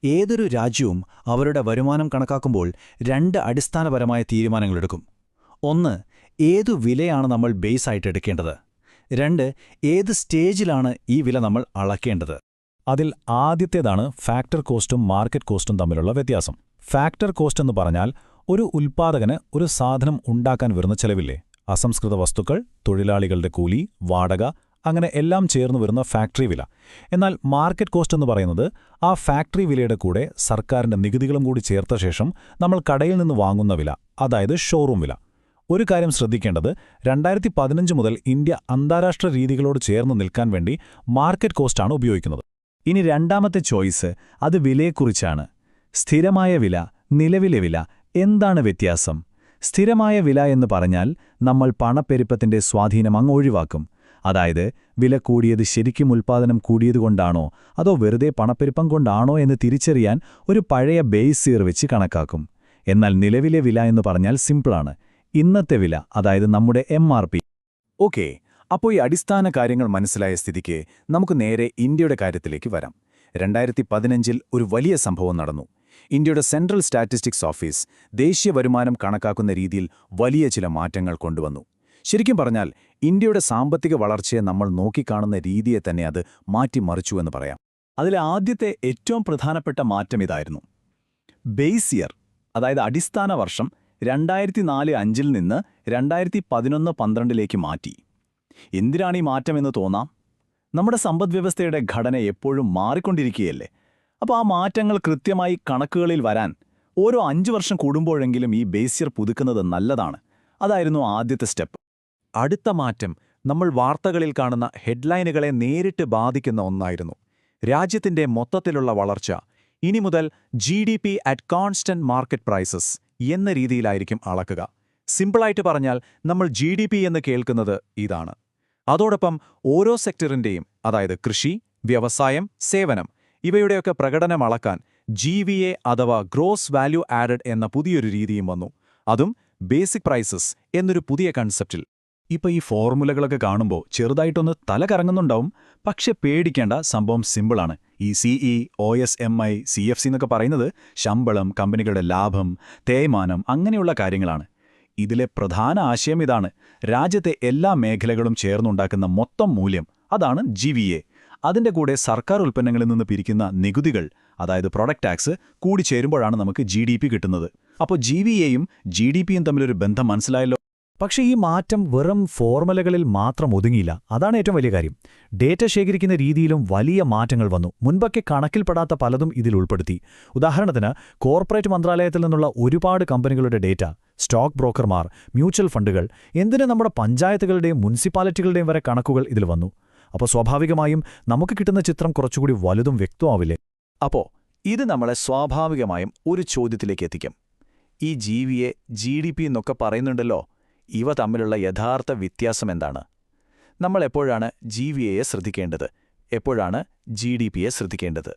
ഏതൊരു രാജ്യവും അവരുടെ വരുമാനം കണക്കാക്കുമ്പോൾ 2 അടിസ്ഥാനപരമായ തീരുമാനങ്ങളെടുക്കും. 1, ഏതു വിലയാണ് നമ്മൾ ബേസ് ആയിട്ട് എടുക്കേണ്ടത്. 2, ഏത് സ്റ്റേജിലാണ് ഈ വില നമ്മൾ അളക്കേണ്ടത്. അതിൽ ആദ്യത്തേതാണ് ഫാക്ടർ കോസ്റ്റും മാർക്കറ്റ് കോസ്റ്റും തമ്മിലുള്ള വ്യത്യാസം. ഫാക്ടർ കോസ്റ്റ് എന്ന് പറഞ്ഞാൽ ഒരു ഉൽപ്പാദകന് ഒരു സാധനം ഉണ്ടാക്കാൻ വരുന്ന ചെലവില്ലേ, അസംസ്കൃത വസ്തുക്കൾ, തൊഴിലാളികളുടെ കൂലി, വാടക, അങ്ങനെ എല്ലാം ചേർന്ന് വരുന്ന ഫാക്ടറി വില. എന്നാൽ മാർക്കറ്റ് കോസ്റ്റ് എന്ന് പറയുന്നത് ആ ഫാക്ടറി വിലയുടെ കൂടെ സർക്കാരിന്റെ നികുതികളും കൂടി ചേർത്ത ശേഷം നമ്മൾ കടയിൽ നിന്ന് വാങ്ങുന്ന വില, അതായത് ഷോറൂം വില. ഒരു കാര്യം ശ്രദ്ധിക്കേണ്ടത്, 2015 മുതൽ ഇന്ത്യ അന്താരാഷ്ട്ര രീതികളോട് ചേർന്ന് നിൽക്കാൻ വേണ്ടി മാർക്കറ്റ് കോസ്റ്റാണ് ഉപയോഗിക്കുന്നത്. ഇനി രണ്ടാമത്തെ ചോയ്സ്, അത് വിലയെക്കുറിച്ചാണ്. സ്ഥിരമായ വില, നിലവിലെ വില, എന്താണ് വ്യത്യാസം? സ്ഥിരമായ വില എന്ന് പറഞ്ഞാൽ നമ്മൾ പണപ്പെരുപ്പത്തിന്റെ സ്വാധീനം അങ്ങ് ഒഴിവാക്കും. അതായത് വില കൂടിയത് ശരിക്കും ഉൽപ്പാദനം കൂടിയതുകൊണ്ടാണോ അതോ വെറുതെ പണപ്പെരുപ്പം കൊണ്ടാണോ എന്ന് തിരിച്ചറിയാൻ ഒരു പഴയ ബേസ് ഇയർ വെച്ച് കണക്കാക്കും. എന്നാൽ നിലവിലെ വില എന്ന് പറഞ്ഞാൽ സിമ്പിളാണ്. ഇന്നത്തെ വില, അതായത് നമ്മുടെ MRP. ഓക്കേ, അപ്പോൾ ഈ അടിസ്ഥാന കാര്യങ്ങൾ മനസ്സിലായ സ്ഥിതിക്ക് നമുക്ക് നേരെ ഇന്ത്യയുടെ കാര്യത്തിലേക്ക് വരാം. 2015 ഒരു വലിയ സംഭവം നടന്നു. ഇന്ത്യയുടെ സെൻട്രൽ സ്റ്റാറ്റിസ്റ്റിക്സ് ഓഫീസ് ദേശീയ വരുമാനം കണക്കാക്കുന്ന രീതിയിൽ വലിയ ചില മാറ്റങ്ങൾ കൊണ്ടുവന്നു. ശരിക്കും പറഞ്ഞാൽ ഇന്ത്യയുടെ സാമ്പത്തിക വളർച്ചയെ നമ്മൾ നോക്കിക്കാണുന്ന രീതിയെ തന്നെ അത് മാറ്റിമറിച്ചുവെന്ന് പറയാം. അതിലെ ആദ്യത്തെ ഏറ്റവും പ്രധാനപ്പെട്ട മാറ്റം ഇതായിരുന്നു. ബേസ് ഇയർ, അതായത് അടിസ്ഥാന വർഷം 2004-05 നിന്ന് 2011-12 മാറ്റി. എന്തിനാണ് ഈ മാറ്റമെന്ന് തോന്നാം. നമ്മുടെ സമ്പദ്വ്യവസ്ഥയുടെ ഘടന എപ്പോഴും മാറിക്കൊണ്ടിരിക്കുകയല്ലേ. അപ്പോൾ ആ മാറ്റങ്ങൾ കൃത്യമായി കണക്കുകളിൽ വരാൻ ഓരോ 5 വർഷം കൂടുമ്പോഴെങ്കിലും ഈ ബേസ് ഇയർ പുതുക്കുന്നത് നല്ലതാണ്. അതായിരുന്നു ആദ്യത്തെ സ്റ്റെപ്പ്. അടുത്ത മാറ്റം നമ്മൾ വാർത്തകളിൽ കാണുന്ന ഹെഡ്ലൈനുകളെ നേരിട്ട് ബാധിക്കുന്ന ഒന്നായിരുന്നു. രാജ്യത്തിന്റെ മൊത്തത്തിലുള്ള വളർച്ച ഇനി മുതൽ GDP at constant market prices എന്ന രീതിയിലായിരിക്കും അളക്കുക. സിമ്പിളായിട്ട് പറഞ്ഞാൽ നമ്മൾ GDP എന്ന് കേൾക്കുന്നത് ഇതാണ്. അതോടൊപ്പം ഓരോ സെക്ടറിന്റെയും, അതായത് കൃഷി, വ്യവസായം, സേവനം, ഇവയുടെയൊക്കെ പ്രകടനം അളക്കാൻ GVA അഥവാ ഗ്രോസ് വാല്യൂ ആഡഡ് എന്ന പുതിയൊരു രീതിയും വന്നു. അതും ബേസിക് പ്രൈസസ് എന്നൊരു പുതിയ കൺസെപ്റ്റിൽ. ഇപ്പൊ ഈ ഫോർമുലകളൊക്കെ കാണുമ്പോൾ ചെറുതായിട്ടൊന്ന് തല കറങ്ങുന്നുണ്ടാവും. പക്ഷെ പേടിക്കേണ്ട, സംഭവം സിമ്പിളാണ്. ഈ CE, OSMI, CFC എന്നൊക്കെ പറയുന്നത് ശമ്പളം, കമ്പനികളുടെ ലാഭം, തേയ്മാനം, അങ്ങനെയുള്ള കാര്യങ്ങളാണ്. ഇതിലെ പ്രധാന ആശയം ഇതാണ്: രാജ്യത്തെ എല്ലാ മേഖലകളും ചേർന്നുണ്ടാക്കുന്ന മൊത്തം മൂല്യം, അതാണ് GVA. അതിന്റെ കൂടെ സർക്കാർ ഉൽപ്പന്നങ്ങളിൽ നിന്ന് പിരിക്കുന്ന നികുതികൾ, അതായത് പ്രൊഡക്റ്റ് ടാക്സ് കൂടി ചേരുമ്പോഴാണ് നമുക്ക് GDP കിട്ടുന്നത്. അപ്പോൾ GVAയും GDPയും തമ്മിലൊരു ബന്ധം മനസ്സിലായല്ലോ. പക്ഷേ ഈ മാറ്റം വെറും ഫോർമുലകളിൽ മാത്രം ഒതുങ്ങിയില്ല. അതാണ് ഏറ്റവും വലിയ കാര്യം. ഡേറ്റ ശേഖരിക്കുന്ന രീതിയിലും വലിയ മാറ്റങ്ങൾ വന്നു. മുൻപൊക്കെ കണക്കിൽപ്പെടാത്ത പലതും ഇതിൽ ഉൾപ്പെടുത്തി. ഉദാഹരണത്തിന്, കോർപ്പറേറ്റ് മന്ത്രാലയത്തിൽ നിന്നുള്ള ഒരുപാട് കമ്പനികളുടെ ഡേറ്റ, സ്റ്റോക്ക് ബ്രോക്കർമാർ, മ്യൂച്വൽ ഫണ്ടുകൾ, എന്തിന് നമ്മുടെ പഞ്ചായത്തുകളുടെയും മുനിസിപ്പാലിറ്റികളുടെയും വരെ കണക്കുകൾ ഇതിൽ വന്നു. അപ്പോൾ സ്വാഭാവികമായും നമുക്ക് കിട്ടുന്ന ചിത്രം കുറച്ചുകൂടി വലുതും വ്യക്തമാവില്ലേ? അപ്പോൾ ഇത് നമ്മളെ സ്വാഭാവികമായും ഒരു ചോദ്യത്തിലേക്ക് എത്തിക്കും. ഈ GVA, GDP എന്നൊക്കെ പറയുന്നുണ്ടല്ലോ, ഇവ തമ്മിലുള്ള യഥാർത്ഥ വ്യത്യാസം എന്താണ്? നമ്മൾ എപ്പോഴാണ് GVAയെ ശ്രദ്ധിക്കേണ്ടത്, എപ്പോഴാണ് GDPയെ ശ്രദ്ധിക്കേണ്ടത്?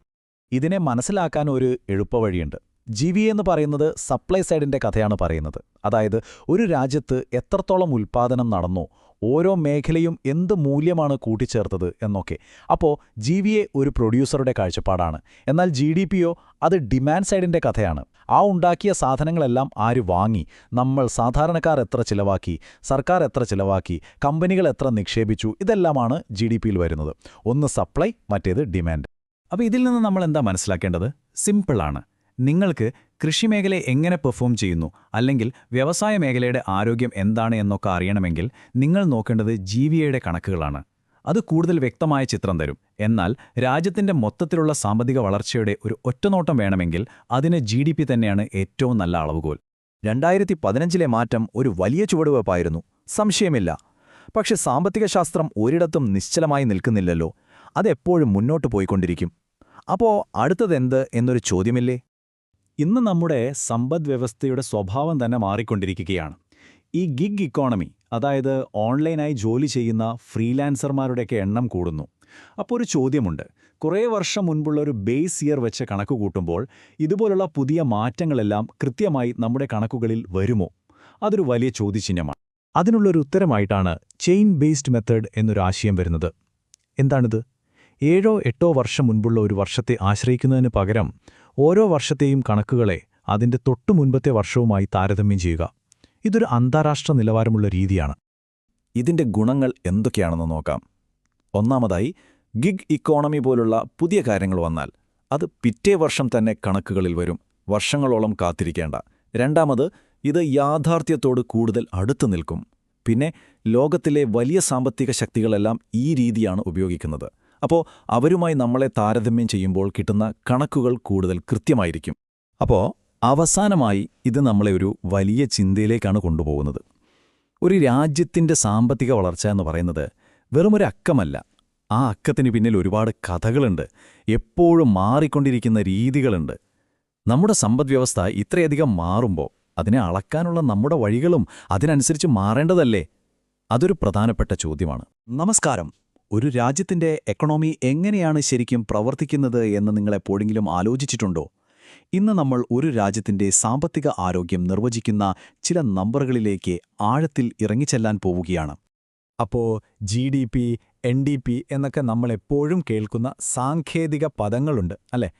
ഇതിനെ മനസ്സിലാക്കാൻ ഒരു എളുപ്പവഴിയുണ്ട്. GVA എന്ന് പറയുന്നത് സപ്ലൈ സൈഡിന്റെ കഥയാണ് പറയുന്നത്. അതായത് ഒരു രാജ്യത്ത് എത്രത്തോളം ഉൽപ്പാദനം നടന്നോ, ഓരോ മേഖലയും എന്ത് മൂല്യമാണ് കൂട്ടിച്ചേർത്തത് എന്നൊക്കെ. അപ്പോൾ GVA ഒരു പ്രൊഡ്യൂസറുടെ കാഴ്ചപ്പാടാണ്. എന്നാൽ GDPയോ അത് ഡിമാൻഡ് സൈഡിന്റെ കഥയാണ്. ആ ഉണ്ടാക്കിയ സാധനങ്ങളെല്ലാം ആര് വാങ്ങി, നമ്മൾ സാധാരണക്കാർ എത്ര ചിലവാക്കി, സർക്കാർ എത്ര ചിലവാക്കി, കമ്പനികൾ എത്ര നിക്ഷേപിച്ചു, ഇതെല്ലാമാണ് GDPയിൽ വരുന്നത്. ഒന്ന് സപ്ലൈ, മറ്റേത് ഡിമാൻഡ്. അപ്പോൾ ഇതിൽ നിന്ന് നമ്മൾ എന്താ മനസ്സിലാക്കേണ്ടത്? സിമ്പിളാണ്. നിങ്ങൾക്ക് കൃഷിമേഖല എങ്ങനെ പെർഫോം ചെയ്യുന്നു, അല്ലെങ്കിൽ വ്യവസായ മേഖലയുടെ ആരോഗ്യം എന്താണ് എന്നൊക്കെ അറിയണമെങ്കിൽ നിങ്ങൾ നോക്കേണ്ടത് GVAയുടെ കണക്കുകളാണ്. അത് കൂടുതൽ വ്യക്തമായ ചിത്രം തരും. എന്നാൽ രാജ്യത്തിന്റെ മൊത്തത്തിലുള്ള സാമ്പത്തിക വളർച്ചയുടെ ഒരു ഒറ്റനോട്ടം വേണമെങ്കിൽ അതിന് GDP തന്നെയാണ് ഏറ്റവും നല്ല അളവുകോൽ. 2015 മാറ്റം ഒരു വലിയ ചുവടുവെപ്പായിരുന്നു, സംശയമില്ല. പക്ഷെ സാമ്പത്തിക ശാസ്ത്രം ഒരിടത്തും നിശ്ചലമായി നിൽക്കുന്നില്ലല്ലോ. അതെപ്പോഴും മുന്നോട്ട് പോയിക്കൊണ്ടിരിക്കും. അപ്പോൾ അടുത്തതെന്ത് എന്നൊരു ചോദ്യമില്ലേ? ഇന്ന് നമ്മുടെ സമ്പദ്വ്യവസ്ഥയുടെ സ്വഭാവം തന്നെ മാറിക്കൊണ്ടിരിക്കുകയാണ്. ഈ ഗിഗ് ഇക്കോണമി, അതായത് ഓൺലൈനായി ജോലി ചെയ്യുന്ന ഫ്രീലാൻസർമാരുടെയൊക്കെ എണ്ണം കൂടുന്നു. അപ്പോൾ ഒരു ചോദ്യമുണ്ട്. കുറേ വർഷം മുൻപുള്ള ഒരു ബേസ് ഇയർ വെച്ച് കണക്ക് കൂട്ടുമ്പോൾ ഇതുപോലുള്ള പുതിയ മാറ്റങ്ങളെല്ലാം കൃത്യമായി നമ്മുടെ കണക്കുകളിൽ വരുമോ? അതൊരു വലിയ ചോദ്യചിഹ്നമാണ്. അതിനുള്ളൊരു ഉത്തരമായിട്ടാണ് ചെയിൻ ബേസ്ഡ് മെത്തേഡ് എന്നൊരു ആശയം വരുന്നത്. എന്താണിത്? 7-8 വർഷം മുൻപുള്ള ഒരു വർഷത്തെ ആശ്രയിക്കുന്നതിന് പകരം ഓരോ വർഷത്തെയും കണക്കുകളെ അതിന്റെ തൊട്ടു മുൻപത്തെ വർഷവുമായി താരതമ്യം ചെയ്യുക. ഇതൊരു അന്താരാഷ്ട്ര നിലവാരമുള്ള രീതിയാണ്. ഇതിന്റെ ഗുണങ്ങൾ എന്തൊക്കെയാണെന്ന് നോക്കാം. ഒന്നാമതായി, ഗിഗ് ഇക്കോണമി പോലുള്ള പുതിയ കാര്യങ്ങൾ വന്നാൽ അത് പിറ്റേ വർഷം തന്നെ കണക്കുകളിൽ വരും, വർഷങ്ങളോളം കാത്തിരിക്കേണ്ട. രണ്ടാമത്, ഇത് യാഥാർത്ഥ്യത്തോട് കൂടുതൽ അടുത്തു നിൽക്കും. പിന്നെ ലോകത്തിലെ വലിയ സാമ്പത്തിക ശക്തികളെല്ലാം ഈ രീതിയാണ് ഉപയോഗിക്കുന്നത്. അപ്പോൾ അവരുമായി നമ്മളെ താരതമ്യം ചെയ്യുമ്പോൾ കിട്ടുന്ന കണക്കുകൾ കൂടുതൽ കൃത്യമായിരിക്കും. അപ്പോൾ അവസാനമായി ഇത് നമ്മളെ ഒരു വലിയ ചിന്തയിലേക്കാണ് കൊണ്ടുപോകുന്നത്. ഒരു രാജ്യത്തിൻ്റെ സാമ്പത്തിക വളർച്ച എന്ന് പറയുന്നത് വെറുമൊരു അക്കമല്ല. ആ അക്കത്തിന് പിന്നിൽ ഒരുപാട് കഥകളുണ്ട്, എപ്പോഴും മാറിക്കൊണ്ടിരിക്കുന്ന രീതികളുണ്ട്. നമ്മുടെ സമ്പദ്വ്യവസ്ഥ ഇത്രയധികം മാറുമ്പോൾ അതിനെ അളക്കാനുള്ള നമ്മുടെ വഴികളും അതിനനുസരിച്ച് മാറേണ്ടതല്ലേ? അതൊരു പ്രധാനപ്പെട്ട ചോദ്യമാണ്. നമസ്കാരം. ഒരു രാജ്യത്തിൻ്റെ എക്കണോമി എങ്ങനെയാണ് ശരിക്കും പ്രവർത്തിക്കുന്നത് എന്ന് നിങ്ങളെപ്പോഴെങ്കിലും ആലോചിച്ചിട്ടുണ്ടോ? ഇന്ന് നമ്മൾ ഒരു രാജ്യത്തിൻ്റെ സാമ്പത്തിക ആരോഗ്യം നിർവചിക്കുന്ന ചില നമ്പറുകളിലേക്ക് ആഴത്തിൽ ഇറങ്ങിച്ചെല്ലാൻ പോവുകയാണ്. അപ്പോൾ GDP, NDP എന്നൊക്കെ നമ്മളെപ്പോഴും കേൾക്കുന്ന സാങ്കേതിക പദങ്ങളുണ്ട് അല്ലേ?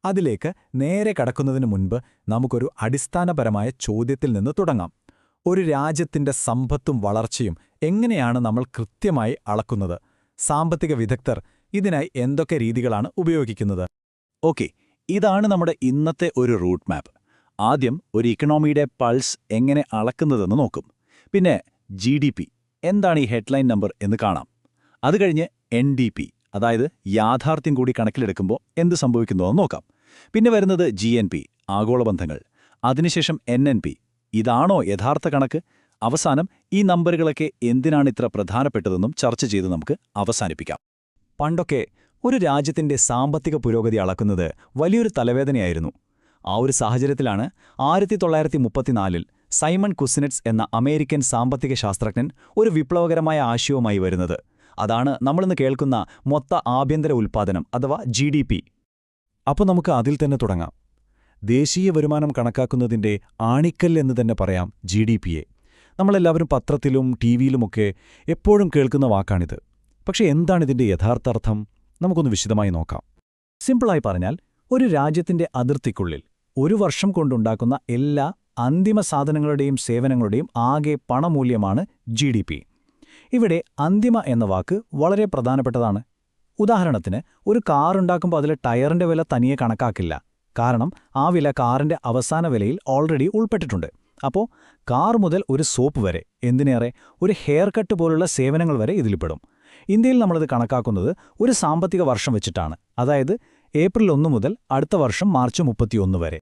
അതിലേക്ക് നേരെ കടക്കുന്നതിന് മുൻപ് നമുക്കൊരു അടിസ്ഥാനപരമായ ചോദ്യത്തിൽ നിന്ന് തുടങ്ങാം. ഒരു രാജ്യത്തിൻ്റെ സമ്പത്തും വളർച്ചയും എങ്ങനെയാണ് നമ്മൾ കൃത്യമായി അളക്കുന്നത്? സാമ്പത്തിക വിദഗ്ധർ ഇതിനായി എന്തൊക്കെ രീതികളാണ് ഉപയോഗിക്കുന്നത്? ഓക്കെ, ഇതാണ് നമ്മുടെ ഇന്നത്തെ ഒരു റൂട്ട് മാപ്പ്. ആദ്യം ഒരു ഇക്കണോമിയുടെ പൾസ് എങ്ങനെ അളക്കുന്നതെന്ന് നോക്കും. പിന്നെ GDP എന്താണ് ഈ ഹെഡ്ലൈൻ നമ്പർ എന്ന് കാണാം. അത് കഴിഞ്ഞ് NDP, അതായത് യാഥാർത്ഥ്യം കൂടി കണക്കിലെടുക്കുമ്പോൾ എന്ത് സംഭവിക്കുന്നുവെന്ന് നോക്കാം. പിന്നെ വരുന്നത് GNP, ആഗോളബന്ധങ്ങൾ. അതിനുശേഷം NNP, ഇതാണോ യഥാർത്ഥ കണക്ക്? അവസാനം ഈ നമ്പറുകളൊക്കെ എന്തിനാണ് ഇത്ര പ്രധാനപ്പെട്ടതെന്നും ചർച്ച ചെയ്ത് നമുക്ക് അവസാനിപ്പിക്കാം. പണ്ടൊക്കെ ഒരു രാജ്യത്തിൻ്റെ സാമ്പത്തിക പുരോഗതി അളക്കുന്നത് വലിയൊരു തലവേദനയായിരുന്നു. ആ ഒരു സാഹചര്യത്തിലാണ് 1934 സൈമൺ കുസിനെറ്റ്സ് എന്ന അമേരിക്കൻ സാമ്പത്തിക ശാസ്ത്രജ്ഞൻ ഒരു വിപ്ലവകരമായ ആശയവുമായി വരുന്നത്. അതാണ് നമ്മളിന്ന് കേൾക്കുന്ന മൊത്ത ആഭ്യന്തര ഉൽപ്പാദനം അഥവാ GDP. അപ്പോൾ നമുക്ക് അതിൽ തന്നെ തുടങ്ങാം. ദേശീയ വരുമാനം കണക്കാക്കുന്നതിൻ്റെ ആണിക്കല്ലെന്ന് തന്നെ പറയാം GDPയെ. നമ്മളെല്ലാവരും പത്രത്തിലും ടിവിയിലുമൊക്കെ എപ്പോഴും കേൾക്കുന്ന വാക്കാണിത്. പക്ഷേ എന്താണിതിൻ്റെ യഥാർത്ഥ അർത്ഥം? നമുക്കൊന്ന് വിശദമായി നോക്കാം. സിമ്പിളായി പറഞ്ഞാൽ, ഒരു രാജ്യത്തിൻ്റെ അതിർത്തിക്കുള്ളിൽ ഒരു വർഷം കൊണ്ടുണ്ടാക്കുന്ന എല്ലാ അന്തിമ സാധനങ്ങളുടെയും സേവനങ്ങളുടെയും ആകെ പണമൂല്യമാണ് GDP. ഇവിടെ അന്തിമ എന്ന വാക്ക് വളരെ പ്രധാനപ്പെട്ടതാണ്. ഉദാഹരണത്തിന്, ഒരു കാർ ഉണ്ടാക്കുമ്പോൾ അതിലെ ടയറിന്റെ വില തനിയെ കണക്കാക്കില്ല. കാരണം ആ വില കാറിന്റെ അവസാന വിലയിൽ ഓൾറെഡി ഉൾപ്പെട്ടിട്ടുണ്ട്. അപ്പോൾ കാർ മുതൽ ഒരു സോപ്പ് വരെ, എന്തിനേറെ ഒരു ഹെയർ കട്ട് പോലുള്ള സേവനങ്ങൾ വരെ ഇതിൽപ്പെടും. ഇന്ത്യയിൽ നമ്മളിത് കണക്കാക്കുന്നത് ഒരു സാമ്പത്തിക വർഷം വെച്ചിട്ടാണ്. അതായത് ഏപ്രിൽ 1 മുതൽ അടുത്ത വർഷം മാർച്ച് 31 വരെ.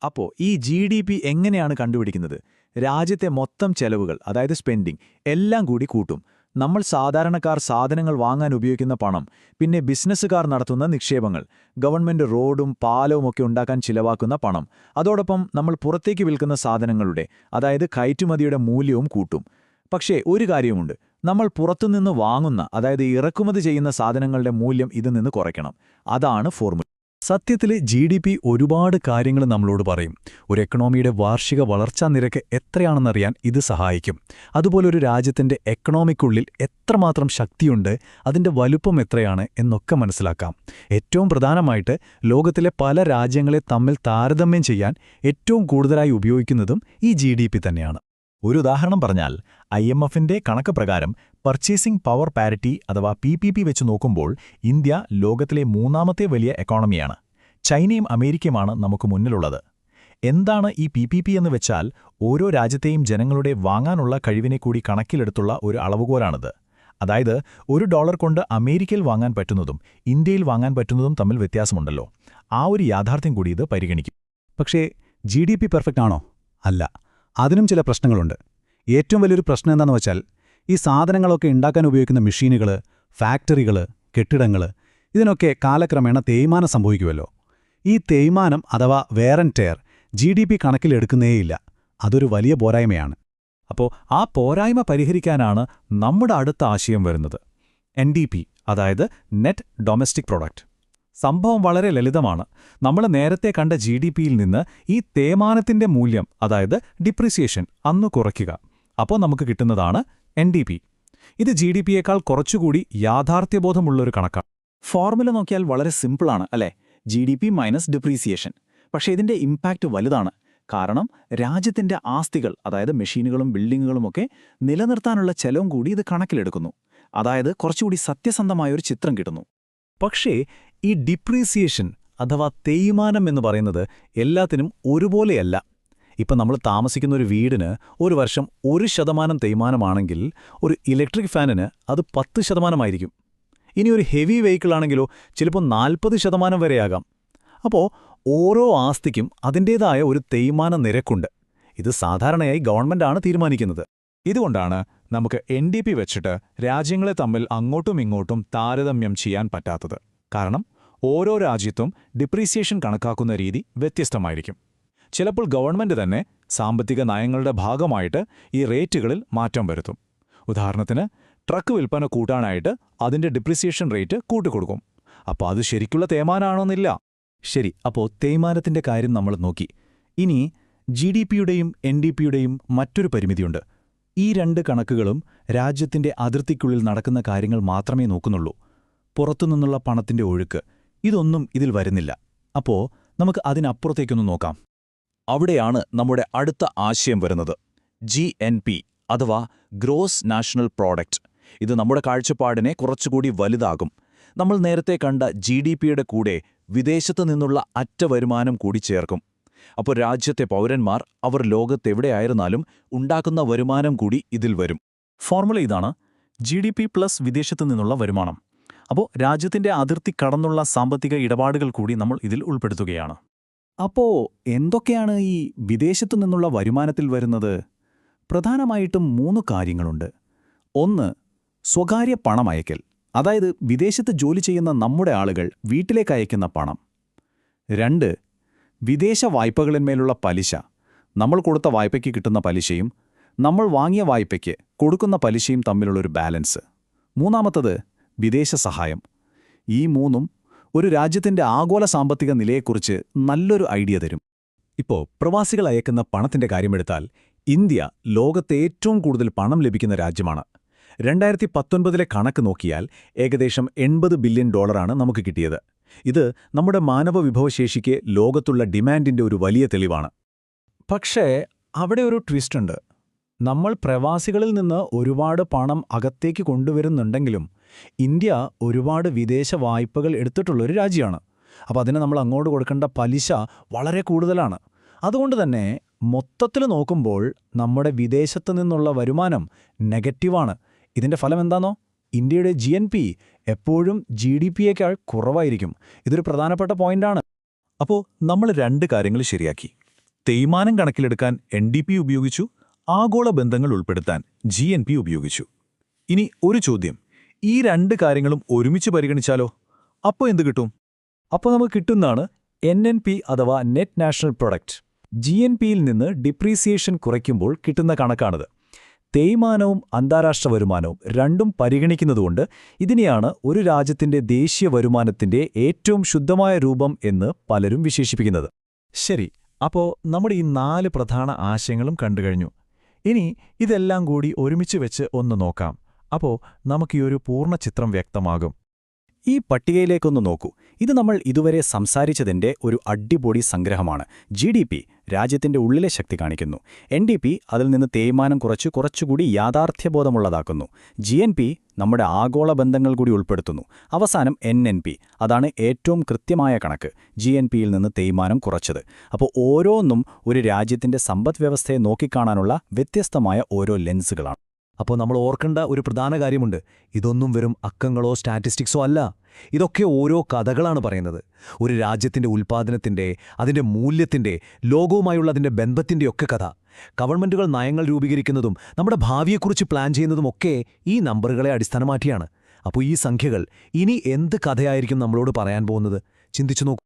അപ്പോൾ ഈ GDP എങ്ങനെയാണ് കണ്ടുപിടിക്കുന്നത്? രാജ്യത്തെ മൊത്തം ചെലവുകൾ, അതായത് സ്പെൻഡിംഗ്, എല്ലാം കൂടി കൂട്ടും. നമ്മൾ സാധാരണക്കാർ സാധനങ്ങൾ വാങ്ങാൻ ഉപയോഗിക്കുന്ന പണം, പിന്നെ ബിസിനസ്സുകാർ നടത്തുന്ന നിക്ഷേപങ്ങൾ, ഗവൺമെന്റ് റോഡും പാലവും ഒക്കെ ഉണ്ടാക്കാൻ ചിലവാക്കുന്ന പണം, അതോടൊപ്പം നമ്മൾ പുറത്തേക്ക് വിൽക്കുന്ന സാധനങ്ങളുടെ, അതായത് കയറ്റുമതിയുടെ മൂല്യവും കൂട്ടും. പക്ഷേ ഒരു കാര്യമുണ്ട്, നമ്മൾ പുറത്തുനിന്ന് വാങ്ങുന്ന, അതായത് ഇറക്കുമതി ചെയ്യുന്ന സാധനങ്ങളുടെ മൂല്യം ഇതിൽ നിന്ന് കുറയ്ക്കണം. അതാണ് ഫോർമുല. സത്യത്തിൽ GDP ഒരുപാട് കാര്യങ്ങൾ നമ്മളോട് പറയും. ഒരു എക്കണോമിയുടെ വാർഷിക വളർച്ചാ നിരക്ക് എത്രയാണെന്നറിയാൻ ഇത് സഹായിക്കും. അതുപോലെ ഒരു രാജ്യത്തിൻ്റെ എക്കണോമിക്കുള്ളിൽ എത്രമാത്രം ശക്തിയുണ്ട്, അതിൻ്റെ വലുപ്പം എത്രയാണ് എന്നൊക്കെ മനസ്സിലാക്കാം. ഏറ്റവും പ്രധാനമായിട്ട് ലോകത്തിലെ പല രാജ്യങ്ങളെ തമ്മിൽ താരതമ്യം ചെയ്യാൻ ഏറ്റവും കൂടുതലായി ഉപയോഗിക്കുന്നതും ഈ GDP തന്നെയാണ്. ഒരു ഉദാഹരണം പറഞ്ഞാൽ, IMFന്റെ കണക്ക് പ്രകാരം പർച്ചേസിംഗ് പവർ പാരിറ്റി അഥവാ PPP വെച്ച് നോക്കുമ്പോൾ ഇന്ത്യ ലോകത്തിലെ 3ാമത്തെ വലിയ എക്കോണമിയാണ്. ചൈനയും അമേരിക്കയുമാണ് നമുക്ക് മുന്നിലുള്ളത്. എന്താണ് ഈ PPP എന്ന് വെച്ചാൽ? ഓരോ രാജ്യത്തെയും ജനങ്ങളുടെ വാങ്ങാനുള്ള കഴിവിനെ കൂടി കണക്കിലെടുത്തുള്ള ഒരു അളവുകോലാണിത്. അതായത് $1 കൊണ്ട് അമേരിക്കയിൽ വാങ്ങാൻ പറ്റുന്നതും ഇന്ത്യയിൽ വാങ്ങാൻ പറ്റുന്നതും തമ്മിൽ വ്യത്യാസമുണ്ടല്ലോ. ആ ഒരു യാഥാർത്ഥ്യം കൂടി ഇത് പരിഗണിക്കും. പക്ഷേ GDP പെർഫെക്റ്റ് ആണോ? അല്ല. അതിനും ചില പ്രശ്നങ്ങളുണ്ട്. ഏറ്റവും വലിയൊരു പ്രശ്നം എന്താണെന്ന് വെച്ചാൽ, ഈ സാധനങ്ങളൊക്കെ ഉണ്ടാക്കാൻ ഉപയോഗിക്കുന്ന മെഷീനുകൾ, ഫാക്ടറികൾ, കെട്ടിടങ്ങൾ, ഇതിനൊക്കെ കാലക്രമേണ തേയ്മാനം സംഭവിക്കുമല്ലോ. ഈ തേയ്മാനം അഥവാ വെയർ ആൻഡ് ടെയർ GDP കണക്കിലെടുക്കുന്നേയില്ല. അതൊരു വലിയ പോരായ്മയാണ്. അപ്പോൾ ആ പോരായ്മ പരിഹരിക്കാനാണ് നമ്മുടെ അടുത്ത ആശയം വരുന്നത്, NDP, അതായത് നെറ്റ് ഡൊമസ്റ്റിക് പ്രൊഡക്റ്റ്. സംഭവം വളരെ ലളിതമാണ്. നമ്മൾ നേരത്തെ കണ്ട GDPയിൽ നിന്ന് ഈ തേയ്മാനത്തിന്റെ മൂല്യം, അതായത് ഡിപ്രീസിയേഷൻ, അന്ന് കുറയ്ക്കുക. അപ്പോൾ നമുക്ക് കിട്ടുന്നതാണ് NDP. ഇത് GDPയേക്കാൾ കുറച്ചുകൂടി യാഥാർത്ഥ്യബോധമുള്ളൊരു കണക്കാണ്. ഫോർമുല നോക്കിയാൽ വളരെ സിമ്പിളാണ് അല്ലേ? GDP minus depreciation. പക്ഷേ ഇതിന്റെ ഇമ്പാക്റ്റ് വലുതാണ്. കാരണം രാജ്യത്തിന്റെ ആസ്തികൾ, അതായത് മെഷീനുകളും ബിൽഡിങ്ങുകളുമൊക്കെ നിലനിർത്താനുള്ള ചെലവും കൂടി ഇത് കണക്കിലെടുക്കുന്നു. അതായത് കുറച്ചുകൂടി സത്യസന്ധമായൊരു ചിത്രം കിട്ടുന്നു. പക്ഷേ ഈ ഡിപ്രീസിയേഷൻ അഥവാ തേയ്മാനം എന്ന് പറയുന്നത് എല്ലാത്തിനും ഒരുപോലെയല്ല. ഇപ്പം നമ്മൾ താമസിക്കുന്ന ഒരു വീടിന് ഒരു വർഷം 1% തേയ്മാനമാണെങ്കിൽ ഒരു ഇലക്ട്രിക് ഫാനിന് അത് 10% ഇനി ഒരു ഹെവി വെഹിക്കിളാണെങ്കിലോ ചിലപ്പോൾ 40% വരെയാകാം. അപ്പോൾ ഓരോ ആസ്തിക്കും അതിൻ്റേതായ ഒരു തേയ്മാന നിരക്കുണ്ട്. ഇത് സാധാരണയായി ഗവൺമെന്റാണ് തീരുമാനിക്കുന്നത്. ഇതുകൊണ്ടാണ് നമുക്ക് NDP വെച്ചിട്ട് രാജ്യങ്ങളെ തമ്മിൽ അങ്ങോട്ടും ഇങ്ങോട്ടും താരതമ്യം ചെയ്യാൻ പറ്റാത്തത്. കാരണം ഓരോ രാജ്യത്തും ഡിപ്രീസിയേഷൻ കണക്കാക്കുന്ന രീതി വ്യത്യസ്തമായിരിക്കും. ചിലപ്പോൾ ഗവൺമെന്റ് തന്നെ സാമ്പത്തിക നയങ്ങളുടെ ഭാഗമായിട്ട് ഈ റേറ്റുകളിൽ മാറ്റം വരുത്തും. ഉദാഹരണത്തിന് ട്രക്ക് വിൽപ്പന കൂട്ടാനായിട്ട് അതിന്റെ ഡിപ്രീസിയേഷൻ റേറ്റ് കൂട്ടിക്കൊടുക്കും. അപ്പോൾ അത് ശരിക്കുള്ള തേയ്മാനാണോന്നില്ല. ശരി, അപ്പോൾ തേയ്മാനത്തിന്റെ കാര്യം നമ്മൾ നോക്കി. ഇനി GDPയുടെയും NDPയുടെയും മറ്റൊരു പരിമിതിയുണ്ട്. ഈ രണ്ട് കണക്കുകളും രാജ്യത്തിന്റെ അതിർത്തിക്കുള്ളിൽ നടക്കുന്ന കാര്യങ്ങൾ മാത്രമേ നോക്കുന്നുള്ളൂ. പുറത്തുനിന്നുള്ള പണത്തിന്റെ ഒഴുക്ക് ഇതൊന്നും ഇതിൽ വരുന്നില്ല. അപ്പോൾ നമുക്ക് അതിനപ്പുറത്തേക്കൊന്ന് നോക്കാം. അവിടെയാണ് നമ്മുടെ അടുത്ത ആശയം വരുന്നത്. GNP അഥവാ ഗ്രോസ് നാഷണൽ പ്രോഡക്റ്റ്. ഇത് നമ്മുടെ കാഴ്ചപ്പാടിനെ കുറച്ചുകൂടി വലുതാകും. നമ്മൾ നേരത്തെ കണ്ട GDPയുടെ കൂടെ വിദേശത്തു നിന്നുള്ള അറ്റ വരുമാനം കൂടി ചേർക്കും. അപ്പോൾ രാജ്യത്തെ പൗരന്മാർ അവർ ലോകത്തെവിടെയായിരുന്നാലും ഉണ്ടാക്കുന്ന വരുമാനം കൂടി ഇതിൽ വരും. ഫോർമുല ഇതാണ്: GDP പ്ലസ് വിദേശത്തു നിന്നുള്ള വരുമാനം. അപ്പോൾ രാജ്യത്തിന്റെ അതിർത്തി കടന്നുള്ള സാമ്പത്തിക ഇടപാടുകൾ കൂടി നമ്മൾ ഇതിൽ ഉൾപ്പെടുത്തുകയാണ്. അപ്പോൾ എന്തൊക്കെയാണ് ഈ വിദേശത്തു നിന്നുള്ള വരുമാനത്തിൽ വരുന്നത്? പ്രധാനമായിട്ടും 3 കാര്യങ്ങളുണ്ട്. 1. സ്വകാര്യ പണമയക്കൽ, അതായത് വിദേശത്ത് ജോലി ചെയ്യുന്ന നമ്മുടെ ആളുകൾ വീട്ടിലേക്ക് അയക്കുന്ന പണം. 2. വിദേശ വായ്പകളിന്മേലുള്ള പലിശ, നമ്മൾ കൊടുത്ത വായ്പയ്ക്ക് കിട്ടുന്ന പലിശയും നമ്മൾ വാങ്ങിയ വായ്പയ്ക്ക് കൊടുക്കുന്ന പലിശയും തമ്മിലുള്ളൊരു ബാലൻസ്. 3. വിദേശ സഹായം. ഈ 3 ഒരു രാജ്യത്തിന്റെ ആഗോള സാമ്പത്തിക നിലയെക്കുറിച്ച് നല്ലൊരു ഐഡിയ തരും. ഇപ്പോൾ പ്രവാസികൾ അയക്കുന്ന പണത്തിന്റെ കാര്യമെടുത്താൽ ഇന്ത്യ ലോകത്തെ ഏറ്റവും കൂടുതൽ പണം ലഭിക്കുന്ന രാജ്യമാണ്. 2019 കണക്ക് നോക്കിയാൽ ഏകദേശം $80 ബില്യൺ നമുക്ക് കിട്ടിയത്. ഇത് നമ്മുടെ മാനവ വിഭവശേഷിക്ക് ലോകത്തുള്ള ഡിമാൻഡിന്റെ ഒരു വലിയ തെളിവാണ്. പക്ഷേ അവിടെ ഒരു ട്വിസ്റ്റ് ഉണ്ട്. നമ്മൾ പ്രവാസികളിൽ നിന്ന് ഒരുപാട് പണം അകത്തേക്ക് കൊണ്ടുവരുന്നുണ്ടെങ്കിലും ഇന്ത്യ ഒരുപാട് വിദേശ വായ്പകൾ എടുത്തിട്ടുള്ളൊരു രാജ്യമാണ്. അപ്പോൾ അതിന് നമ്മൾ അങ്ങോട്ട് കൊടുക്കേണ്ട പലിശ വളരെ കൂടുതലാണ്. അതുകൊണ്ട് തന്നെ മൊത്തത്തിൽ നോക്കുമ്പോൾ നമ്മുടെ വിദേശത്തു നിന്നുള്ള വരുമാനം നെഗറ്റീവാണ്. ഇതിന്റെ ഫലം എന്താണോ? ഇന്ത്യയുടെ GNP എപ്പോഴും GDPയേക്കാൾ കുറവായിരിക്കും. ഇതൊരു പ്രധാനപ്പെട്ട പോയിന്റാണ്. അപ്പോൾ നമ്മൾ 2 കാര്യങ്ങൾ ശരിയാക്കി. തേയ്മാനം കണക്കിലെടുക്കാൻ NDP ഉപയോഗിച്ചു, ആഗോള ബന്ധങ്ങൾ ഉൾപ്പെടുത്താൻ GNP ഉപയോഗിച്ചു. ഇനി ഒരു ചോദ്യം: ഈ 2 കാര്യങ്ങളും ഒരുമിച്ച് പരിഗണിച്ചാലോ? അപ്പോൾ എന്ത് കിട്ടും? അപ്പോൾ നമുക്ക് കിട്ടുന്നതാണ് NNP അഥവാ നെറ്റ് നാഷണൽ പ്രൊഡക്റ്റ്. GNPയിൽ നിന്ന് ഡിപ്രീസിയേഷൻ കുറയ്ക്കുമ്പോൾ കിട്ടുന്ന കണക്കാണിത്. തേയ്മാനവും അന്താരാഷ്ട്ര വരുമാനവും രണ്ടും പരിഗണിക്കുന്നതുകൊണ്ട് ഇതിനെയാണ് ഒരു രാജ്യത്തിന്റെ ദേശീയ വരുമാനത്തിന്റെ ഏറ്റവും ശുദ്ധമായ രൂപം എന്ന് പലരും വിശേഷിപ്പിക്കുന്നത്. ശരി, അപ്പോൾ നമ്മുടെ ഈ 4 പ്രധാന ആശയങ്ങളും കണ്ടുകഴിഞ്ഞു. ഇനി ഇതെല്ലാം കൂടി ഒരുമിച്ച് വെച്ച് ഒന്ന് നോക്കാം. അപ്പോൾ നമുക്ക് ഈ ഒരു പൂർണ്ണ ചിത്രം വ്യക്തമാകും. ഈ പട്ടികയിലേക്കൊന്ന് നോക്കൂ. ഇത് നമ്മൾ ഇതുവരെ സംസാരിച്ചതിന്റെ ഒരു അടിപൊളി സംഗ്രഹമാണ്. GDP രാജ്യത്തിന്റെ ഉള്ളിലെ ശക്തി കാണിക്കുന്നു. NDP അതിൽ നിന്ന് തേയ്മാനം കുറച്ചുകൂടി യാഥാർത്ഥ്യബോധമുള്ളതാക്കുന്നു. GNP നമ്മുടെ ആഗോള ബന്ധങ്ങൾ കൂടി ഉൾപ്പെടുത്തുന്നു. അവസാനം NNP അതാണ് ഏറ്റവും കൃത്യമായ കണക്ക്, GNPയിൽ നിന്ന് തേയ്മാനം കുറച്ചത്. അപ്പോൾ ഓരോന്നും ഒരു രാജ്യത്തിന്റെ സമ്പദ്വ്യവസ്ഥയെ നോക്കിക്കാണാനുള്ള വ്യത്യസ്തമായ ഓരോ ലെൻസുകളാണ്. അപ്പോൾ നമ്മൾ ഓർക്കേണ്ട ഒരു പ്രധാന കാര്യമുണ്ട്. ഇതൊന്നും വെറും അക്കങ്ങളോ സ്റ്റാറ്റിസ്റ്റിക്സോ അല്ല. ഇതൊക്കെ ഓരോ കഥകളാണ് പറയുന്നത്. ഒരു രാജ്യത്തിന്റെ ഉൽപ്പാദനത്തിന്റെ, അതിന്റെ മൂല്യത്തിന്റെ, ലോകവുമായുള്ള അതിന്റെ ബന്ധത്തിന്റെയൊക്കെ കഥ. ഗവൺമെന്റുകൾ നയങ്ങൾ രൂപീകരിക്കുന്നതും നമ്മുടെ ഭാവിയെക്കുറിച്ച് പ്ലാൻ ചെയ്യുന്നതുമൊക്കെ ഈ നമ്പറുകളെ അടിസ്ഥാനമാക്കിയാണ്. അപ്പോൾ ഈ സംഖ്യകൾ ഇനി എന്ത് കഥയായിരിക്കും നമ്മളോട് പറയാൻ പോകുന്നത്? ചിന്തിച്ചു നോക്കൂ.